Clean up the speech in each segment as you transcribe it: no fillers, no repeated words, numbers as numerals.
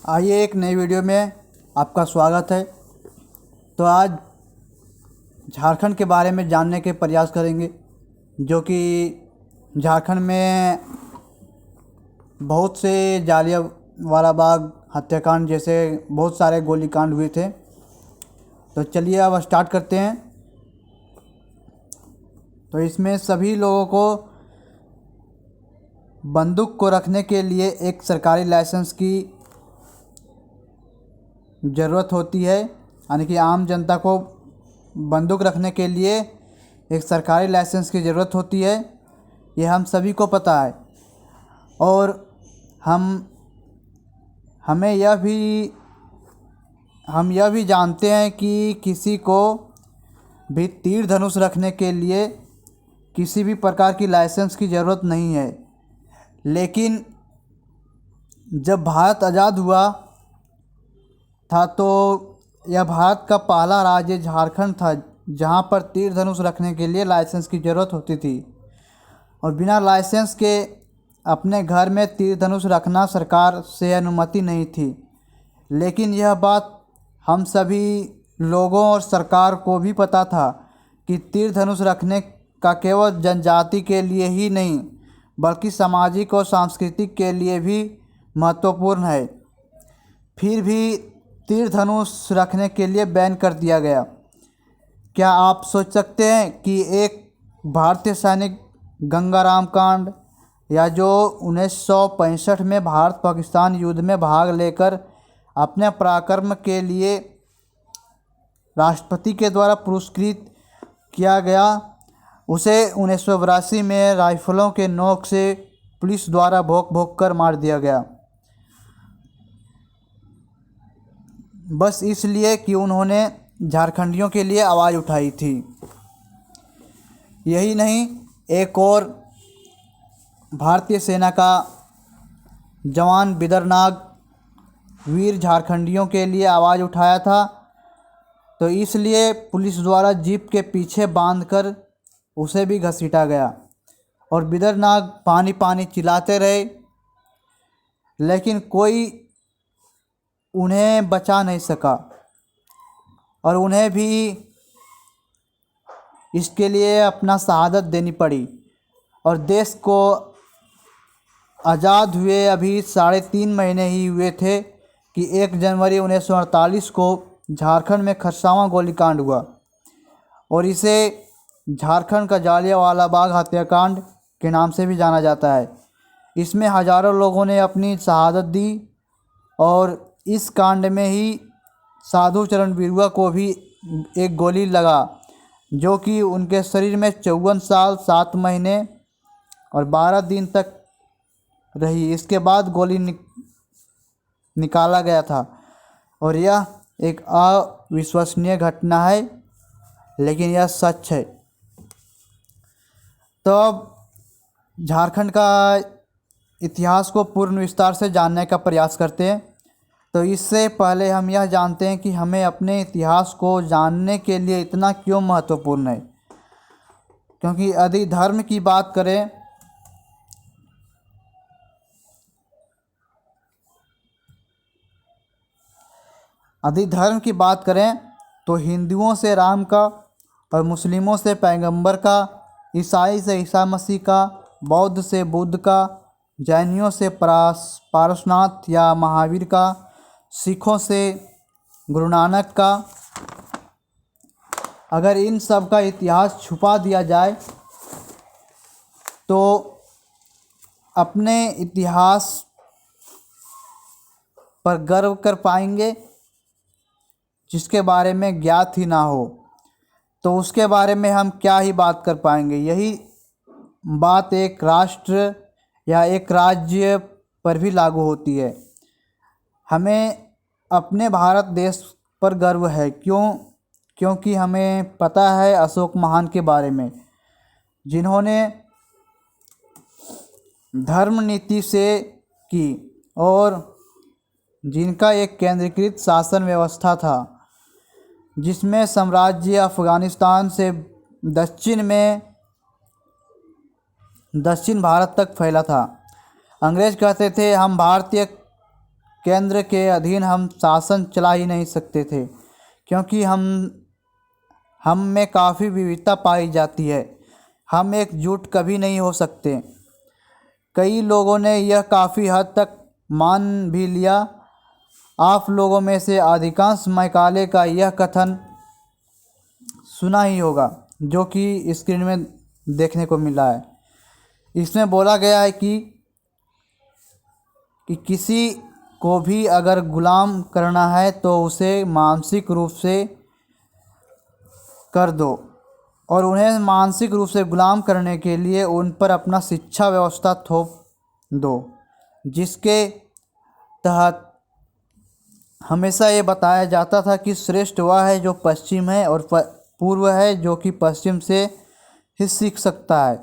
आइए एक नई वीडियो में आपका स्वागत है। तो आज झारखंड के बारे में जानने के प्रयास करेंगे, जो कि झारखंड में बहुत से जालियांवाला बाग हत्याकांड जैसे बहुत सारे गोलीकांड हुए थे। तो चलिए अब स्टार्ट करते हैं। तो इसमें सभी लोगों को बंदूक को रखने के लिए एक सरकारी लाइसेंस की ज़रूरत होती है, यानी कि आम जनता को बंदूक रखने के लिए एक सरकारी लाइसेंस की ज़रूरत होती है। ये हम सभी को पता है। और हमें यह भी जानते हैं कि किसी को भी तीर धनुष रखने के लिए किसी भी प्रकार की लाइसेंस की ज़रूरत नहीं है। लेकिन जब भारत आज़ाद हुआ था तो यह भारत का पहला राज्य झारखंड था जहां पर तीर धनुष रखने के लिए लाइसेंस की ज़रूरत होती थी। और बिना लाइसेंस के अपने घर में तीर धनुष रखना सरकार से अनुमति नहीं थी। लेकिन यह बात हम सभी लोगों और सरकार को भी पता था कि तीर धनुष रखने का केवल जनजाति के लिए ही नहीं बल्कि सामाजिक और सांस्कृतिक के लिए भी महत्वपूर्ण है। फिर भी तीर धनुष रखने के लिए बैन कर दिया गया। क्या आप सोच सकते हैं कि एक भारतीय सैनिक गंगाराम कांड या जो 1965 में भारत पाकिस्तान युद्ध में भाग लेकर अपने पराक्रम के लिए राष्ट्रपति के द्वारा पुरस्कृत किया गया, उसे 1982 में राइफलों के नोक से पुलिस द्वारा भोंक भोंक कर मार दिया गया, बस इसलिए कि उन्होंने झारखंडियों के लिए आवाज़ उठाई थी। यही नहीं, एक और भारतीय सेना का जवान बिदरनाग वीर झारखंडियों के लिए आवाज़ उठाया था। तो इसलिए पुलिस द्वारा जीप के पीछे बांधकर उसे भी घसीटा गया और बिदरनाग पानी पानी चिल्लाते रहे, लेकिन कोई उन्हें बचा नहीं सका और उन्हें भी इसके लिए अपना शहादत देनी पड़ी। और देश को आज़ाद हुए अभी 3.5 महीने ही हुए थे कि 1 जनवरी 1948 को झारखंड में खरसावां गोलीकांड हुआ और इसे झारखंड का जालियांवाला बाग हत्याकांड के नाम से भी जाना जाता है। इसमें हज़ारों लोगों ने अपनी शहादत दी और इस कांड में ही साधु चरण बिरुआ को भी एक गोली लगा, जो कि उनके शरीर में 54 साल 7 महीने और 12 दिन तक रही। इसके बाद गोली निकाला गया था और यह एक अविश्वसनीय घटना है, लेकिन यह सच है। तो अब झारखंड का इतिहास को पूर्ण विस्तार से जानने का प्रयास करते हैं। तो इससे पहले हम यह जानते हैं कि हमें अपने इतिहास को जानने के लिए इतना क्यों महत्वपूर्ण है। क्योंकि यदि धर्म की बात करें तो हिंदुओं से राम का और मुस्लिमों से पैगंबर का, ईसाई से ईसा मसीह का, बौद्ध से बुद्ध का, जैनियों से पारसनाथ या महावीर का, सिखों से गुरु नानक का। अगर इन सब का इतिहास छुपा दिया जाए तो अपने इतिहास पर गर्व कर पाएंगे जिसके बारे में ज्ञात ही ना हो, तो उसके बारे में हम क्या ही बात कर पाएंगे। यही बात एक राष्ट्र या एक राज्य पर भी लागू होती है। हमें अपने भारत देश पर गर्व है, क्योंकि हमें पता है अशोक महान के बारे में, जिन्होंने धर्म नीति से की और जिनका एक केंद्रीकृत शासन व्यवस्था था, जिसमें साम्राज्य अफ़गानिस्तान से दक्षिण भारत तक फैला था। अंग्रेज़ कहते थे हम भारतीय केंद्र के अधीन हम शासन चला ही नहीं सकते थे, क्योंकि हम में काफ़ी विविधता पाई जाती है। हम एकजुट कभी नहीं हो सकते। कई लोगों ने यह काफ़ी हद तक मान भी लिया। आप लोगों में से अधिकांश मैकाले का यह कथन सुना ही होगा, जो कि स्क्रीन में देखने को मिला है। इसमें बोला गया है कि किसी को भी अगर गुलाम करना है तो उसे मानसिक रूप से कर दो, और उन्हें मानसिक रूप से गुलाम करने के लिए उन पर अपना शिक्षा व्यवस्था थोप दो, जिसके तहत हमेशा ये बताया जाता था कि श्रेष्ठ वह है जो पश्चिम है और पूर्व है जो कि पश्चिम से ही सीख सकता है।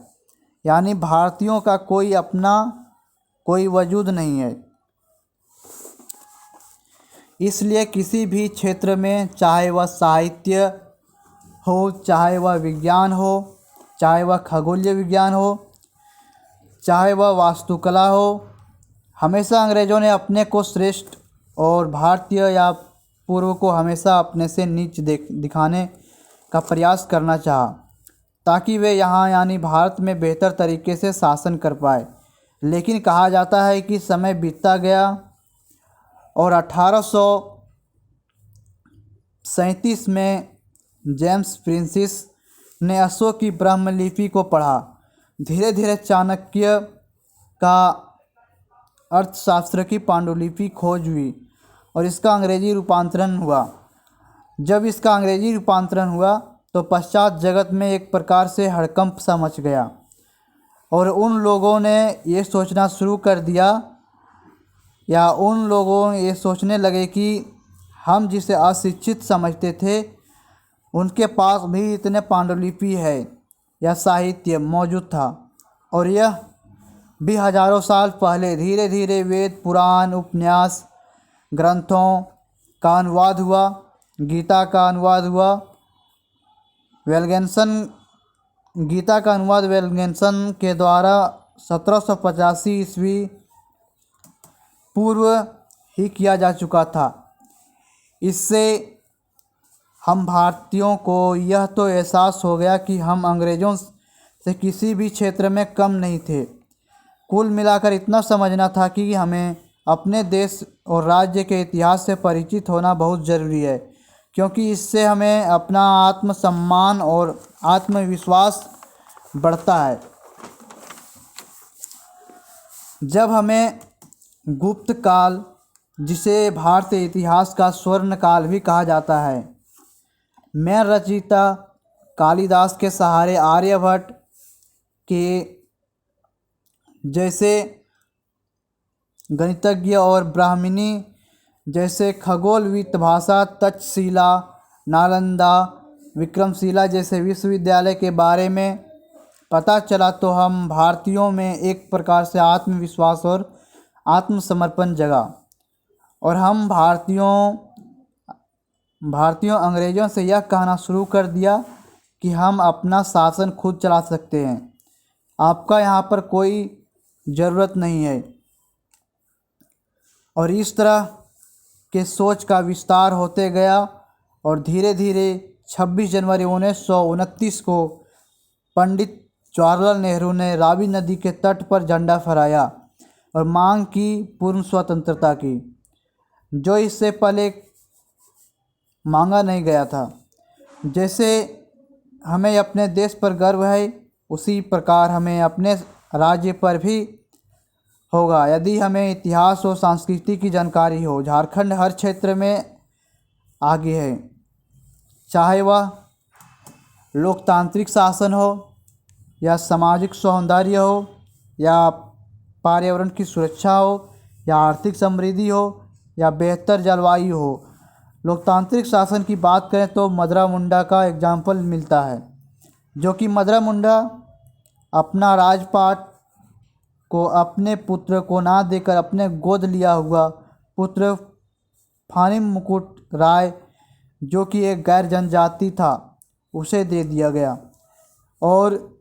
यानी भारतीयों का कोई अपना कोई वजूद नहीं है। इसलिए किसी भी क्षेत्र में, चाहे वह साहित्य हो, चाहे वह विज्ञान हो, चाहे वह खगोलीय विज्ञान हो, चाहे वह वास्तुकला हो, हमेशा अंग्रेज़ों ने अपने को श्रेष्ठ और भारतीय या पूर्व को हमेशा अपने से नीच दिखाने का प्रयास करना चाहा, ताकि वे यहाँ यानी भारत में बेहतर तरीके से शासन कर पाए। लेकिन कहा जाता है कि समय बीतता गया और 1837 में जेम्स प्रिंसिस ने अशोक की ब्रह्मलिपि को पढ़ा। धीरे धीरे चाणक्य का अर्थशास्त्र की पांडुलिपि खोज हुई और इसका अंग्रेजी रूपांतरण हुआ। जब इसका अंग्रेजी रूपांतरण हुआ तो पश्चात जगत में एक प्रकार से हड़कंप सा मच गया और उन लोगों ने ये सोचना शुरू कर दिया, या उन लोगों ये सोचने लगे कि हम जिसे अशिक्षित समझते थे उनके पास भी इतने पांडुलिपि है या साहित्य मौजूद था, और यह भी हजारों साल पहले। धीरे धीरे वेद, पुराण, उपन्यास ग्रंथों का अनुवाद हुआ, गीता का अनुवाद हुआ। गीता का अनुवाद वेलगेंसन के द्वारा 1785 ईस्वी पूर्व ही किया जा चुका था। इससे हम भारतीयों को यह तो एहसास हो गया कि हम अंग्रेज़ों से किसी भी क्षेत्र में कम नहीं थे। कुल मिलाकर इतना समझना था कि हमें अपने देश और राज्य के इतिहास से परिचित होना बहुत ज़रूरी है, क्योंकि इससे हमें अपना आत्मसम्मान और आत्मविश्वास बढ़ता है। जब हमें गुप्त काल, जिसे भारतीय इतिहास का स्वर्ण काल भी कहा जाता है, में रचयिता कालिदास के सहारे आर्यभट्ट के जैसे गणितज्ञ और ब्राह्मणी जैसे खगोलविद भाषा, तक्षशिला, नालंदा, विक्रमशिला जैसे विश्वविद्यालय के बारे में पता चला तो हम भारतीयों में एक प्रकार से आत्मविश्वास और आत्मसमर्पण जगा, और हम भारतीयों अंग्रेज़ों से यह कहना शुरू कर दिया कि हम अपना शासन खुद चला सकते हैं, आपका यहाँ पर कोई ज़रूरत नहीं है। और इस तरह के सोच का विस्तार होते गया और धीरे धीरे 26 जनवरी 1929 को पंडित जवाहरलाल नेहरू ने रावी नदी के तट पर झंडा फहराया और मांग की पूर्ण स्वतंत्रता की, जो इससे पहले मांगा नहीं गया था। जैसे हमें अपने देश पर गर्व है, उसी प्रकार हमें अपने राज्य पर भी होगा यदि हमें इतिहास और संस्कृति की जानकारी हो। झारखंड हर क्षेत्र में आगे है, चाहे वह लोकतांत्रिक शासन हो या सामाजिक सौहार्द हो या पर्यावरण की सुरक्षा हो या आर्थिक समृद्धि हो या बेहतर जलवायु हो। लोकतांत्रिक शासन की बात करें तो मदरा मुंडा का एग्जाम्पल मिलता है, जो कि मदरा मुंडा अपना राजपाट को अपने पुत्र को ना देकर अपने गोद लिया हुआ पुत्र फानी मुकुट राय, जो कि एक गैर जनजाति था, उसे दे दिया गया, और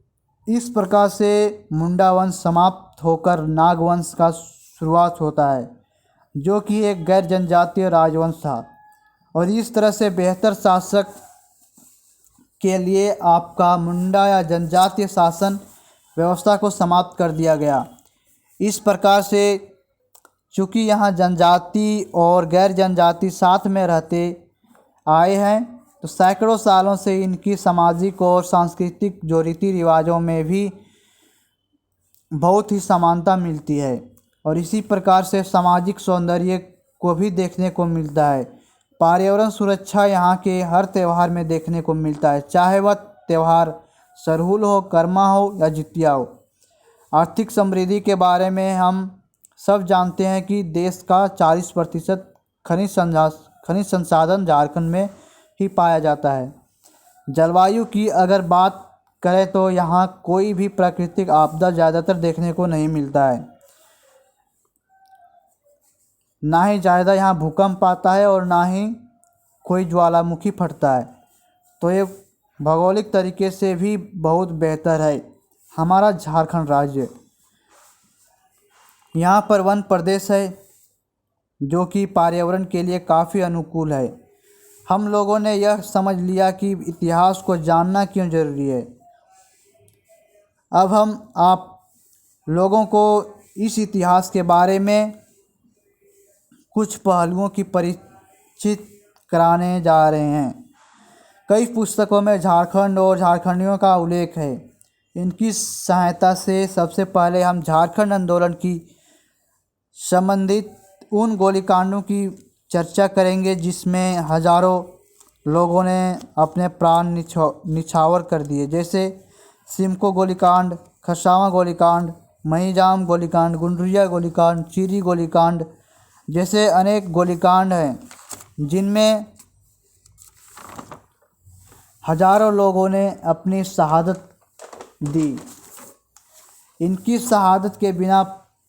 इस प्रकार से मुंडा वंश समाप्त होकर नाग वंश का शुरुआत होता है। जो कि एक गैर जनजातीय राजवंश था। और इस तरह से बेहतर शासक के लिए आपका मुंडा या जनजातीय शासन व्यवस्था को समाप्त कर दिया गया। इस प्रकार से चूँकि यहाँ जनजाति और गैर जनजाति साथ में रहते आए हैं, तो सैकड़ों सालों से इनकी सामाजिक और सांस्कृतिक जो रीति रिवाजों में भी बहुत ही समानता मिलती है। और इसी प्रकार से सामाजिक सौंदर्य को भी देखने को मिलता है। पर्यावरण सुरक्षा यहाँ के हर त्यौहार में देखने को मिलता है, चाहे वह त्यौहार सरहुल हो, कर्मा हो या जितिया हो। आर्थिक समृद्धि के बारे में हम सब जानते हैं कि देश का 40% खनिज संसाधन झारखंड में ही पाया जाता है। जलवायु की अगर बात करें तो यहाँ कोई भी प्राकृतिक आपदा ज़्यादातर देखने को नहीं मिलता है। ना ही ज़्यादा यहाँ भूकंप आता है और ना ही कोई ज्वालामुखी फटता है। तो ये भौगोलिक तरीके से भी बहुत बेहतर है हमारा झारखंड राज्य। यहाँ पर वन प्रदेश है जो कि पर्यावरण के लिए काफ़ी अनुकूल है। हम लोगों ने यह समझ लिया कि इतिहास को जानना क्यों ज़रूरी है। अब हम आप लोगों को इस इतिहास के बारे में कुछ पहलुओं की परिचित कराने जा रहे हैं। कई पुस्तकों में झारखंड और झारखंडियों का उल्लेख है। इनकी सहायता से सबसे पहले हम झारखंड आंदोलन की संबंधित उन गोलीकांडों की चर्चा करेंगे जिसमें हजारों लोगों ने अपने प्राण निछावर कर दिए, जैसे सिमको गोलीकांड, खरसावां गोलीकांड, महिजाम गोलीकांड, गुंडरिया गोलीकांड, चीरी गोलीकांड जैसे अनेक गोलीकांड हैं जिनमें हजारों लोगों ने अपनी शहादत दी। इनकी शहादत के बिना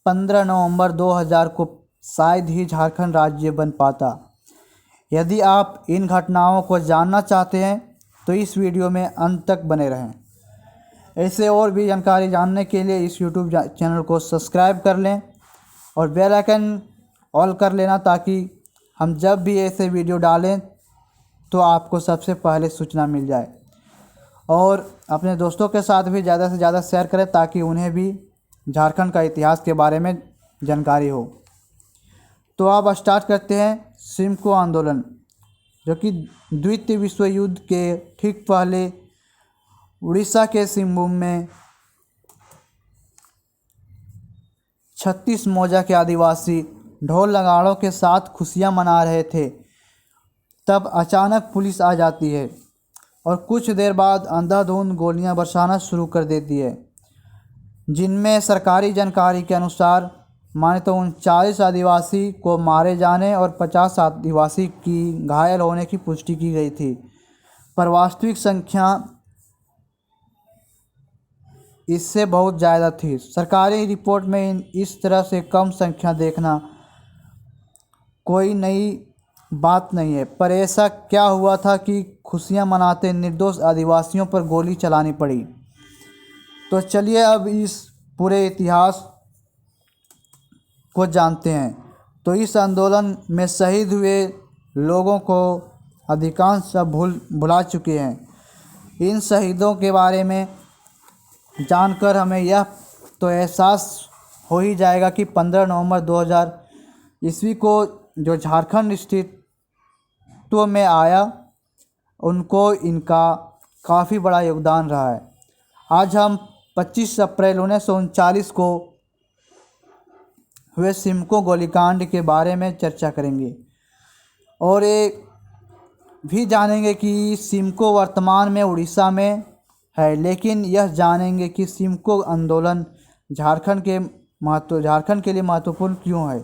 15 नवंबर 2000 को शायद ही झारखंड राज्य बन पाता। यदि आप इन घटनाओं को जानना चाहते हैं तो इस वीडियो में अंत तक बने रहें। ऐसे और भी जानकारी जानने के लिए इस यूट्यूब चैनल को सब्सक्राइब कर लें और बेल आइकन ऑल कर लेना, ताकि हम जब भी ऐसे वीडियो डालें तो आपको सबसे पहले सूचना मिल जाए। और अपने दोस्तों के साथ भी ज़्यादा से ज़्यादा शेयर करें ताकि उन्हें भी झारखंड का इतिहास के बारे में जानकारी हो। तो अब स्टार्ट करते हैं सिमको आंदोलन, जो कि द्वितीय विश्व युद्ध के ठीक पहले उड़ीसा के सिंहभूम में 36 मौजा के आदिवासी ढोल नगाड़ों के साथ खुशियां मना रहे थे। तब अचानक पुलिस आ जाती है और कुछ देर बाद अंधाधुंध गोलियां बरसाना शुरू कर देती है, जिनमें सरकारी जानकारी के अनुसार माने तो 39 आदिवासी को मारे जाने और 50 आदिवासी की घायल होने की पुष्टि की गई थी, पर वास्तविक संख्या इससे बहुत ज़्यादा थी। सरकारी रिपोर्ट में इस तरह से कम संख्या देखना कोई नई बात नहीं है, पर ऐसा क्या हुआ था कि खुशियां मनाते निर्दोष आदिवासियों पर गोली चलानी पड़ी। तो चलिए अब इस पूरे इतिहास को जानते हैं। तो इस आंदोलन में शहीद हुए लोगों को अधिकांश सब भुला चुके हैं। इन शहीदों के बारे में जानकर हमें यह तो एहसास हो ही जाएगा कि 15 नवंबर 2000 ईस्वी को जो झारखंड अस्तित्व में आया, उनको इनका काफ़ी बड़ा योगदान रहा है। आज हम 25 अप्रैल 1939 को हुए सिमको गोलीकांड के बारे में चर्चा करेंगे और ये भी जानेंगे कि सिमको वर्तमान में उड़ीसा में है, लेकिन यह जानेंगे कि सिमको आंदोलन झारखंड के लिए महत्वपूर्ण क्यों है।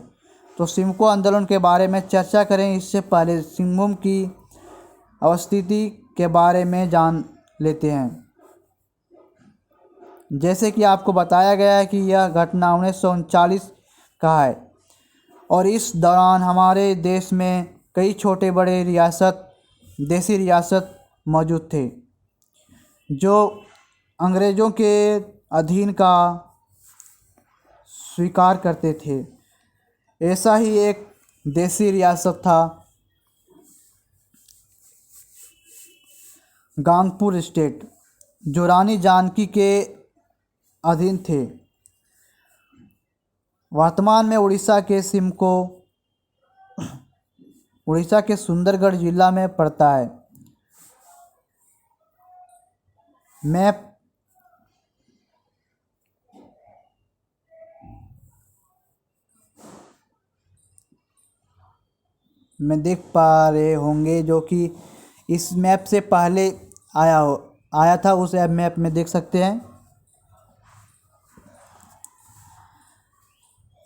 तो सिमको आंदोलन के बारे में चर्चा करें इससे पहले सिंहभूम की अवस्थिति के बारे में जान लेते हैं। जैसे कि आपको बताया गया है कि यह घटना 1939 का है और इस दौरान हमारे देश में कई छोटे बड़े देसी रियासत मौजूद थे जो अंग्रेज़ों के अधीन का स्वीकार करते थे। ऐसा ही एक देशी रियासत था। गांगपुर स्टेट जो रानी जानकी के अधीन थे। वर्तमान में उड़ीसा के सुंदरगढ़ जिला में पड़ता है। मैप में देख पा रहे होंगे, जो कि इस मैप से पहले आया था, उस मैप में देख सकते हैं।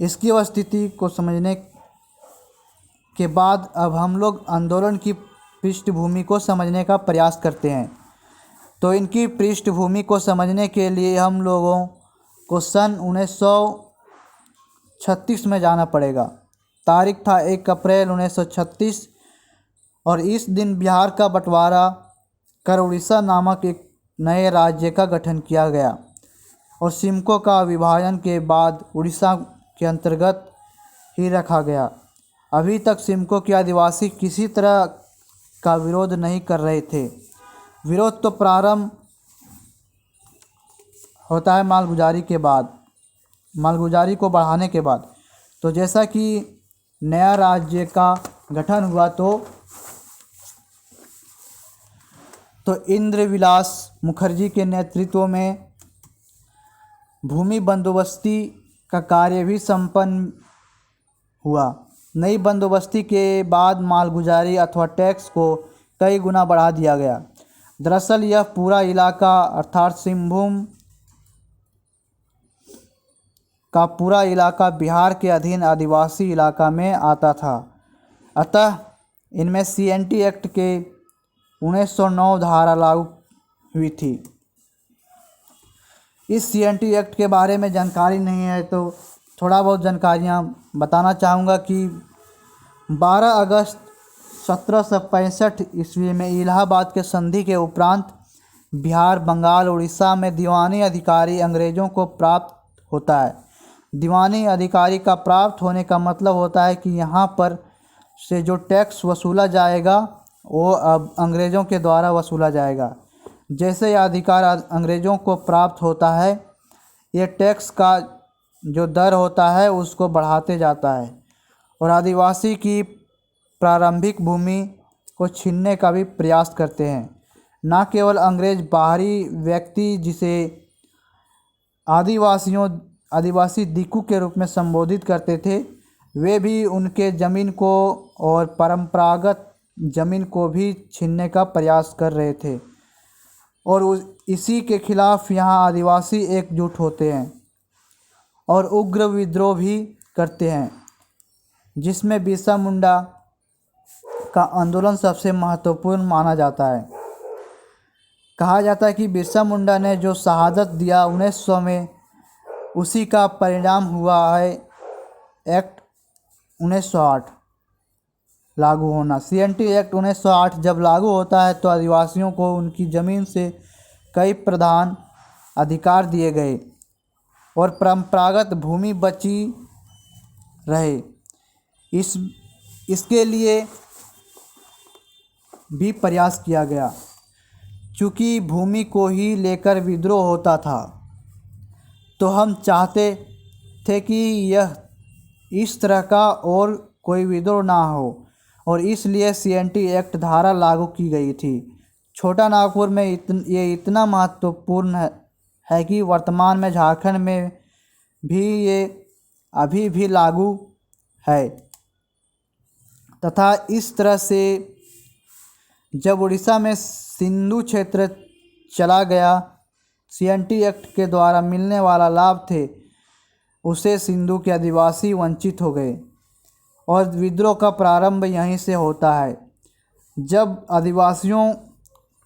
इसकी स्थिति को समझने के बाद अब हम लोग आंदोलन की पृष्ठभूमि को समझने का प्रयास करते हैं। तो इनकी पृष्ठभूमि को समझने के लिए हम लोगों को सन 1936 में जाना पड़ेगा। तारीख था 1 अप्रैल 1936 और इस दिन बिहार का बंटवारा कर उड़ीसा नामक एक नए राज्य का गठन किया गया और सिमको का विभाजन के बाद उड़ीसा के अंतर्गत ही रखा गया। अभी तक सिमको के आदिवासी किसी तरह का विरोध नहीं कर रहे थे। विरोध तो प्रारंभ होता है मालगुजारी को बढ़ाने के बाद। तो जैसा कि नया राज्य का गठन हुआ तो इंद्र विलास मुखर्जी के नेतृत्व में भूमि बंदोबस्ती का कार्य भी संपन्न हुआ। नई बंदोबस्ती के बाद मालगुजारी अथवा टैक्स को कई गुना बढ़ा दिया गया। दरअसल यह पूरा इलाका अर्थात सिंहभूम का पूरा इलाका बिहार के अधीन आदिवासी इलाका में आता था। अतः इनमें CNT एक्ट के 1909 धारा लागू हुई थी। इस CNT एक्ट के बारे में जानकारी नहीं है तो थोड़ा बहुत जानकारियाँ बताना चाहूँगा कि 12 अगस्त 1765 ईस्वी में इलाहाबाद के संधि के उपरांत बिहार, बंगाल, उड़ीसा में दीवानी अधिकारी अंग्रेज़ों को प्राप्त होता है। दीवानी अधिकारी का प्राप्त होने का मतलब होता है कि यहाँ पर से जो टैक्स वसूला जाएगा वो अब अंग्रेज़ों के द्वारा वसूला जाएगा। जैसे यह अधिकार अंग्रेज़ों को प्राप्त होता है, ये टैक्स का जो दर होता है उसको बढ़ाते जाता है और आदिवासी की प्रारंभिक भूमि को छीनने का भी प्रयास करते हैं। न केवल अंग्रेज़ बाहरी व्यक्ति जिसे आदिवासी दिक्कू के रूप में संबोधित करते थे, वे भी उनके ज़मीन को और परंपरागत ज़मीन को भी छीनने का प्रयास कर रहे थे और इसी के खिलाफ यहाँ आदिवासी एकजुट होते हैं और उग्र विद्रोह भी करते हैं, जिसमें बिरसा मुंडा का आंदोलन सबसे महत्वपूर्ण माना जाता है। कहा जाता है कि बिरसा मुंडा ने जो शहादत दिया 1900 में, उसी का परिणाम हुआ है एक्ट 1908 लागू होना। CNT एक्ट 1908 जब लागू होता है तो आदिवासियों को उनकी ज़मीन से कई प्रधान अधिकार दिए गए और परंपरागत भूमि बची रहे। इसके लिए भी प्रयास किया गया। चूँकि भूमि को ही लेकर विद्रोह होता था, तो हम चाहते थे कि यह इस तरह का और कोई विद्रोह ना हो और इसलिए CNT एक्ट धारा लागू की गई थी। छोटा नागपुर में ये इतना महत्वपूर्ण है कि वर्तमान में झारखंड में भी ये अभी भी लागू है तथा इस तरह से जब उड़ीसा में सिंधु क्षेत्र चला गया, CNT एक्ट के द्वारा मिलने वाला लाभ थे उसे सिंधु के आदिवासी वंचित हो गए और विद्रोह का प्रारंभ यहीं से होता है। जब आदिवासियों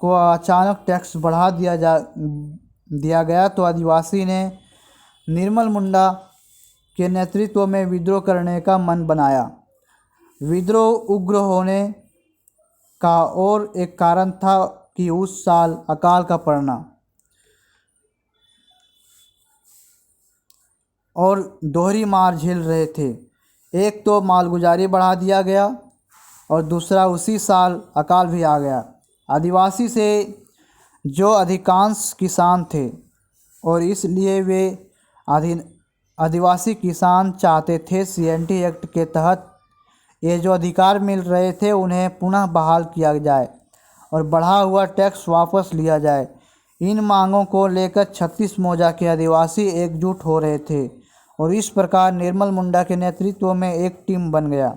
को अचानक टैक्स बढ़ा दिया गया तो आदिवासी ने निर्मल मुंडा के नेतृत्व में विद्रोह करने का मन बनाया। विद्रोह उग्र होने का और एक कारण था कि उस साल अकाल का पड़ना और दोहरी मार झेल रहे थे। एक तो मालगुजारी बढ़ा दिया गया और दूसरा उसी साल अकाल भी आ गया। आदिवासी से जो अधिकांश किसान थे और इसलिए वे आदिवासी किसान चाहते थे सीएनटी एक्ट के तहत ये जो अधिकार मिल रहे थे उन्हें पुनः बहाल किया जाए और बढ़ा हुआ टैक्स वापस लिया जाए। इन मांगों को लेकर 36 मौजा के आदिवासी एकजुट हो रहे थे और इस प्रकार निर्मल मुंडा के नेतृत्व में एक टीम बन गया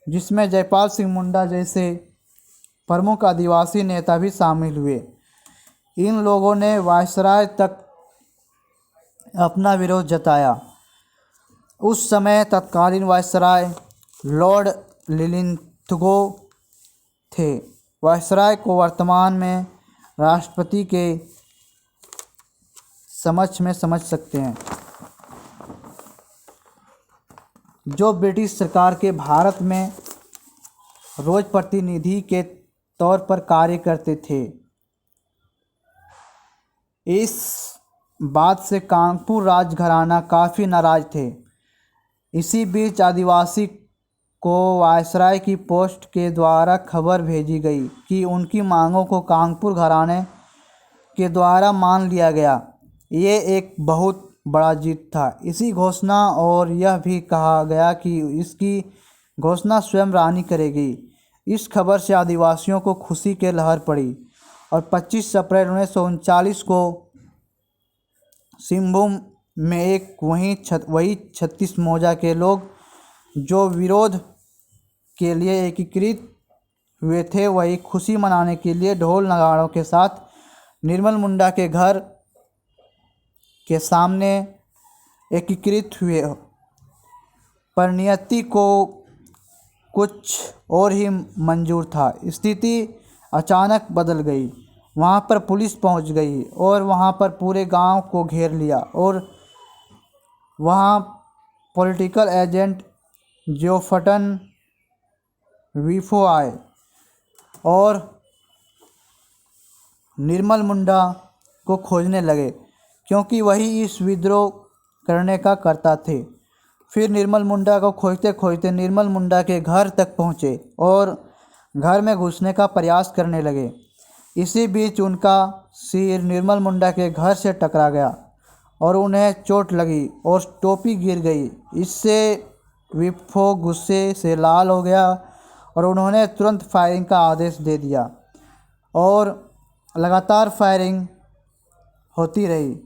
जिसमें जयपाल सिंह मुंडा जैसे प्रमुख आदिवासी नेता भी शामिल हुए। इन लोगों ने वायसराय तक अपना विरोध जताया। उस समय तत्कालीन वायसराय लॉर्ड लिलिंथगो थे। वायसराय को वर्तमान में राष्ट्रपति के समक्ष में समझ सकते हैं, जो ब्रिटिश सरकार के भारत में रोज प्रतिनिधि के तौर पर कार्य करते थे। इस बात से कानपुर राजघराना काफ़ी नाराज थे। इसी बीच आदिवासी को वायसराय की पोस्ट के द्वारा खबर भेजी गई कि उनकी मांगों को कानपुर घराने के द्वारा मान लिया गया। ये एक बहुत बड़ा जीत था। इसी घोषणा और यह भी कहा गया कि इसकी घोषणा स्वयं रानी करेगी। इस खबर से आदिवासियों को खुशी के लहर पड़ी और 25 अप्रैल 1939 को सिंहभूम में एक वही 36 मौजा के लोग जो विरोध के लिए एकीकृत हुए थे वही खुशी मनाने के लिए ढोल नगाड़ों के साथ निर्मल मुंडा के घर के सामने एकीकृत हुए। पर नियति को कुछ और ही मंजूर था। स्थिति अचानक बदल गई। वहाँ पर पुलिस पहुँच गई और वहाँ पर पूरे गांव को घेर लिया और वहाँ पॉलिटिकल एजेंट जोफटन वीफो आए और निर्मल मुंडा को खोजने लगे क्योंकि वही इस विद्रोह करने का करता थे। फिर निर्मल मुंडा को खोजते खोजते निर्मल मुंडा के घर तक पहुँचे और घर में घुसने का प्रयास करने लगे। इसी बीच उनका सिर निर्मल मुंडा के घर से टकरा गया और उन्हें चोट लगी और टोपी गिर गई। इससे विफो गुस्से से लाल हो गया और उन्होंने तुरंत फायरिंग का आदेश दे दिया और लगातार फायरिंग होती रही।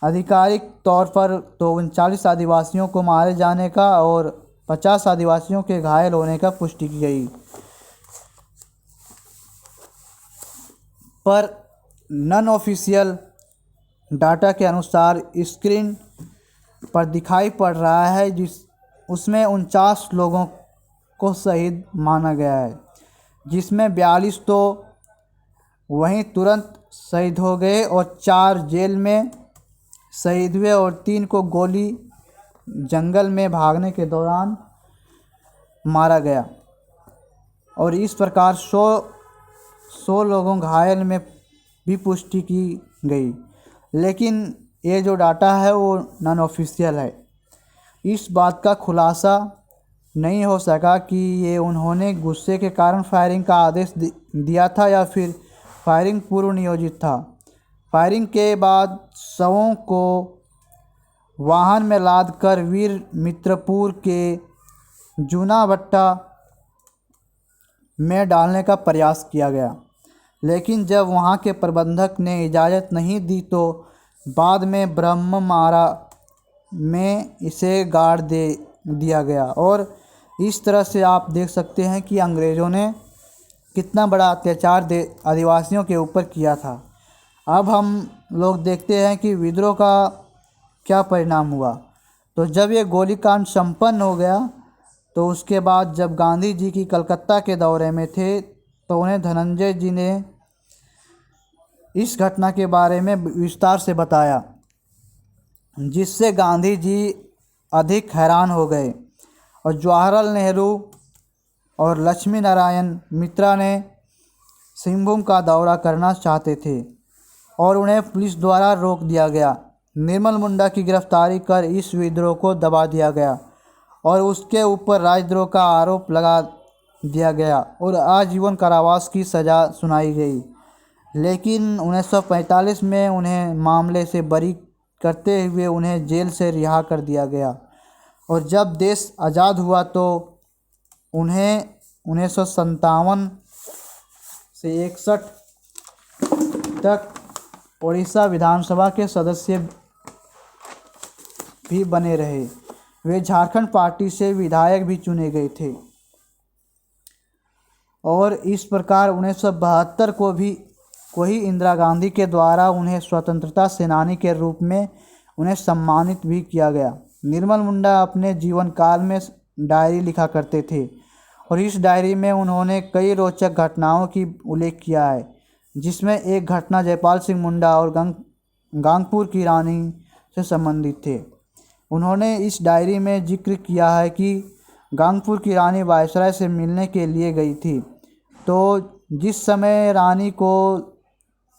आधिकारिक तौर पर तो 39 आदिवासियों को मारे जाने का और 50 आदिवासियों के घायल होने का पुष्टि की गई, पर नॉन ऑफिशियल डाटा के अनुसार स्क्रीन पर दिखाई पड़ रहा है उसमें 49 लोगों को शहीद माना गया है, जिसमें 42 तो वहीं तुरंत शहीद हो गए और 4 जेल में शहीद हुए और 3 को गोली जंगल में भागने के दौरान मारा गया। और इस प्रकार 100 लोगों घायल में भी पुष्टि की गई, लेकिन ये जो डाटा है वो नॉन ऑफिशियल है। इस बात का खुलासा नहीं हो सका कि ये उन्होंने गुस्से के कारण फायरिंग का आदेश दिया था या फिर फायरिंग पूर्व नियोजित था। फायरिंग के बाद शवों को वाहन में लादकर वीर मित्रपुर के जूना भट्टा में डालने का प्रयास किया गया, लेकिन जब वहां के प्रबंधक ने इजाज़त नहीं दी तो बाद में ब्रह्ममारा में इसे गाड़ दे दिया गया। और इस तरह से आप देख सकते हैं कि अंग्रेज़ों ने कितना बड़ा अत्याचार आदिवासियों के ऊपर किया था। अब हम लोग देखते हैं कि विद्रोह का क्या परिणाम हुआ। तो जब ये गोलीकांड संपन्न हो गया तो उसके बाद जब गांधी जी की कलकत्ता के दौरे में थे तो उन्हें धनंजय जी ने इस घटना के बारे में विस्तार से बताया, जिससे गांधी जी अधिक हैरान हो गए और जवाहरलाल नेहरू और लक्ष्मी नारायण मित्रा ने सिंहभूम का दौरा करना चाहते थे और उन्हें पुलिस द्वारा रोक दिया गया। निर्मल मुंडा की गिरफ्तारी कर इस विद्रोह को दबा दिया गया और उसके ऊपर राजद्रोह का आरोप लगा दिया गया और आजीवन कारावास की सज़ा सुनाई गई। लेकिन 1945 में उन्हें मामले से बरी करते हुए उन्हें जेल से रिहा कर दिया गया और जब देश आज़ाद हुआ तो उन्हें 1957 से 61 तक उड़ीसा विधानसभा के सदस्य भी बने रहे। वे झारखंड पार्टी से विधायक भी चुने गए थे और इस प्रकार 1972 को ही इंदिरा गांधी के द्वारा उन्हें स्वतंत्रता सेनानी के रूप में उन्हें सम्मानित भी किया गया। निर्मल मुंडा अपने जीवन काल में डायरी लिखा करते थे और इस डायरी में उन्होंने कई रोचक घटनाओं की उल्लेख किया है, जिसमें एक घटना जयपाल सिंह मुंडा और गांगपुर की रानी से संबंधित थे। उन्होंने इस डायरी में जिक्र किया है कि गांगपुर की रानी वायसराय से मिलने के लिए गई थी, तो जिस समय रानी को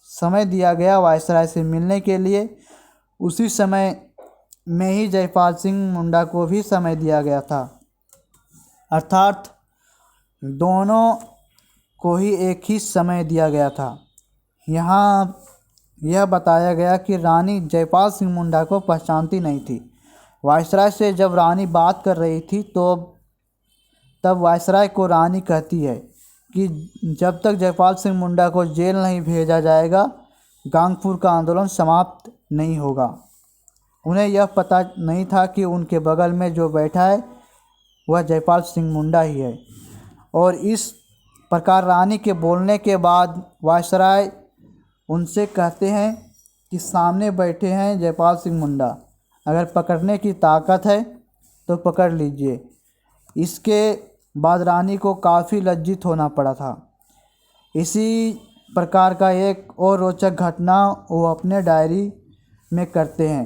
समय दिया गया वायसराय से मिलने के लिए, उसी समय में ही जयपाल सिंह मुंडा को भी समय दिया गया था, अर्थात दोनों को ही एक ही समय दिया गया था। यहाँ यह बताया गया कि रानी जयपाल सिंह मुंडा को पहचानती नहीं थी। वायसराय से जब रानी बात कर रही थी तो तब वायसराय को रानी कहती है कि जब तक जयपाल सिंह मुंडा को जेल नहीं भेजा जाएगा, गांगपुर का आंदोलन समाप्त नहीं होगा। उन्हें यह पता नहीं था कि उनके बगल में जो बैठा है वह जयपाल सिंह मुंडा ही है। और इस प्रकार रानी के बोलने के बाद वायसराय उनसे कहते हैं कि सामने बैठे हैं जयपाल सिंह मुंडा, अगर पकड़ने की ताकत है तो पकड़ लीजिए। इसके बाद रानी को काफ़ी लज्जित होना पड़ा था। इसी प्रकार का एक और रोचक घटना वो अपने डायरी में करते हैं।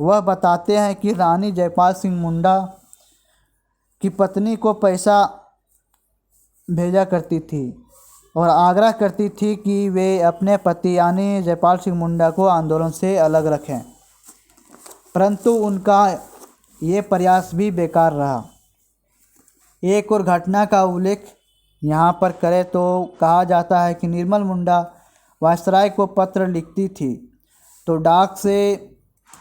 वह बताते हैं कि रानी जयपाल सिंह मुंडा की पत्नी को पैसा भेजा करती थी और आग्रह करती थी कि वे अपने पति यानी जयपाल सिंह मुंडा को आंदोलन से अलग रखें, परंतु उनका ये प्रयास भी बेकार रहा। एक और घटना का उल्लेख यहाँ पर करें तो कहा जाता है कि निर्मल मुंडा वायसराय को पत्र लिखती थी तो डाक से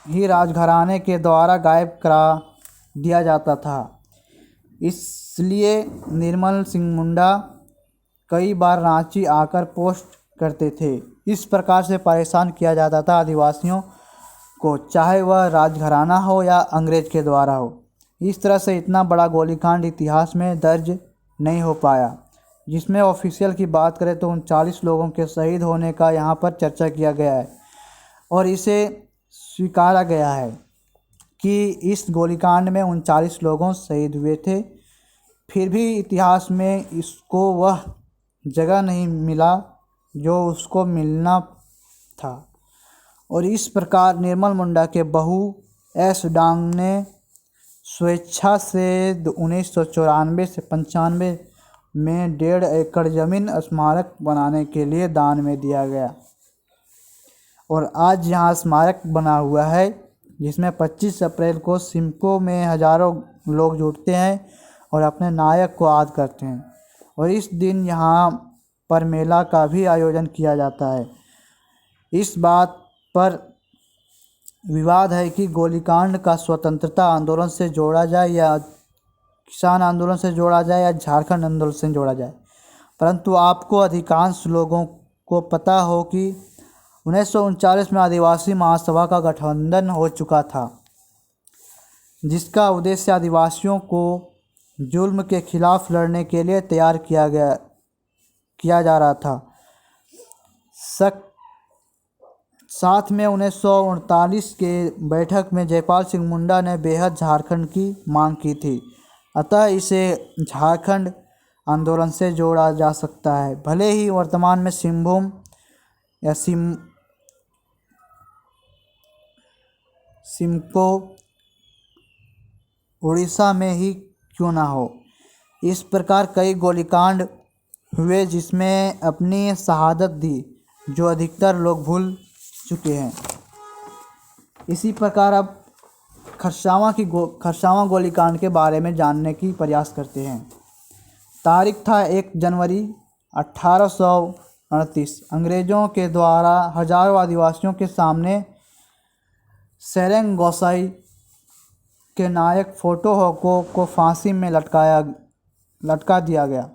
ही राजघराने के द्वारा गायब करा दिया जाता था। इसलिए निर्मल सिंह मुंडा कई बार रांची आकर पोस्ट करते थे। इस प्रकार से परेशान किया जाता था आदिवासियों को, चाहे वह राजघराना हो या अंग्रेज के द्वारा हो। इस तरह से इतना बड़ा गोलीकांड इतिहास में दर्ज नहीं हो पाया, जिसमें ऑफिशियल की बात करें तो 39 लोगों के शहीद होने का यहाँ पर चर्चा किया गया है और इसे स्वीकारा गया है कि इस गोलीकांड में 39 लोगों शहीद हुए थे। फिर भी इतिहास में इसको वह जगह नहीं मिला जो उसको मिलना था और इस प्रकार निर्मल मुंडा के बहू एस डांग ने स्वेच्छा से 1994 से 95 में 1.5 एकड़ ज़मीन स्मारक बनाने के लिए दान में दिया गया और आज यहाँ स्मारक बना हुआ है, जिसमें 25 अप्रैल को सिमको में हज़ारों लोग जुटते हैं और अपने नायक को याद करते हैं और इस दिन यहाँ पर मेला का भी आयोजन किया जाता है। इस बात पर विवाद है कि गोलीकांड का स्वतंत्रता आंदोलन से जोड़ा जाए या किसान आंदोलन से जोड़ा जाए या झारखंड आंदोलन से जोड़ा जाए, परंतु आपको अधिकांश लोगों को पता हो कि 1939 में आदिवासी महासभा का गठबंधन हो चुका था, जिसका उद्देश्य आदिवासियों को जुल्म के खिलाफ लड़ने के लिए तैयार किया जा रहा था। साथ में 1939 के बैठक में जयपाल सिंह मुंडा ने बेहद झारखंड की मांग की थी, अतः इसे झारखंड आंदोलन से जोड़ा जा सकता है। भले ही वर्तमान में सिंहभूम या सिमको उड़ीसा में ही क्यों ना हो। इस प्रकार कई गोलीकांड हुए जिसमें अपनी शहादत दी, जो अधिकतर लोग भूल चुके हैं। इसी प्रकार अब खरसावां गोलीकांड के बारे में जानने की प्रयास करते हैं। तारीख था 1 जनवरी 1838। अंग्रेज़ों के द्वारा हजारों आदिवासियों के सामने सेरेंग गोसाई के नायक फोटो होको को फांसी में लटका दिया गया।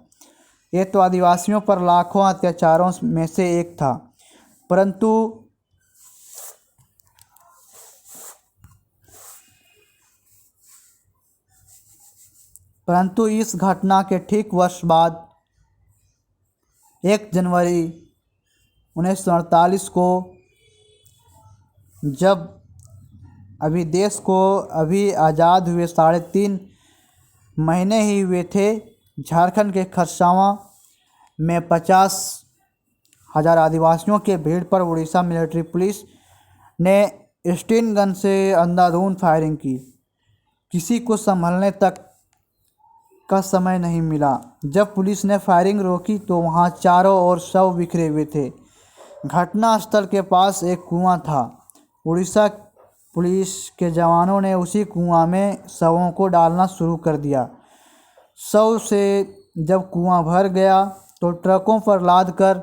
ये तो आदिवासियों पर लाखों अत्याचारों में से एक था, परंतु इस घटना के ठीक वर्ष बाद 1 जनवरी 1948 को, जब देश को आज़ाद हुए 3.5 महीने ही हुए थे, झारखंड के खरसावां में 50,000 आदिवासियों के भीड़ पर उड़ीसा मिलिट्री पुलिस ने स्टीन गन से अंधाधुंध फायरिंग की। किसी को संभलने तक का समय नहीं मिला। जब पुलिस ने फायरिंग रोकी तो वहां चारों ओर शव बिखरे हुए थे। घटनास्थल के पास एक कुआं था। उड़ीसा पुलिस के जवानों ने उसी कुआं में शवों को डालना शुरू कर दिया। शव से जब कुआं भर गया तो ट्रकों पर लादकर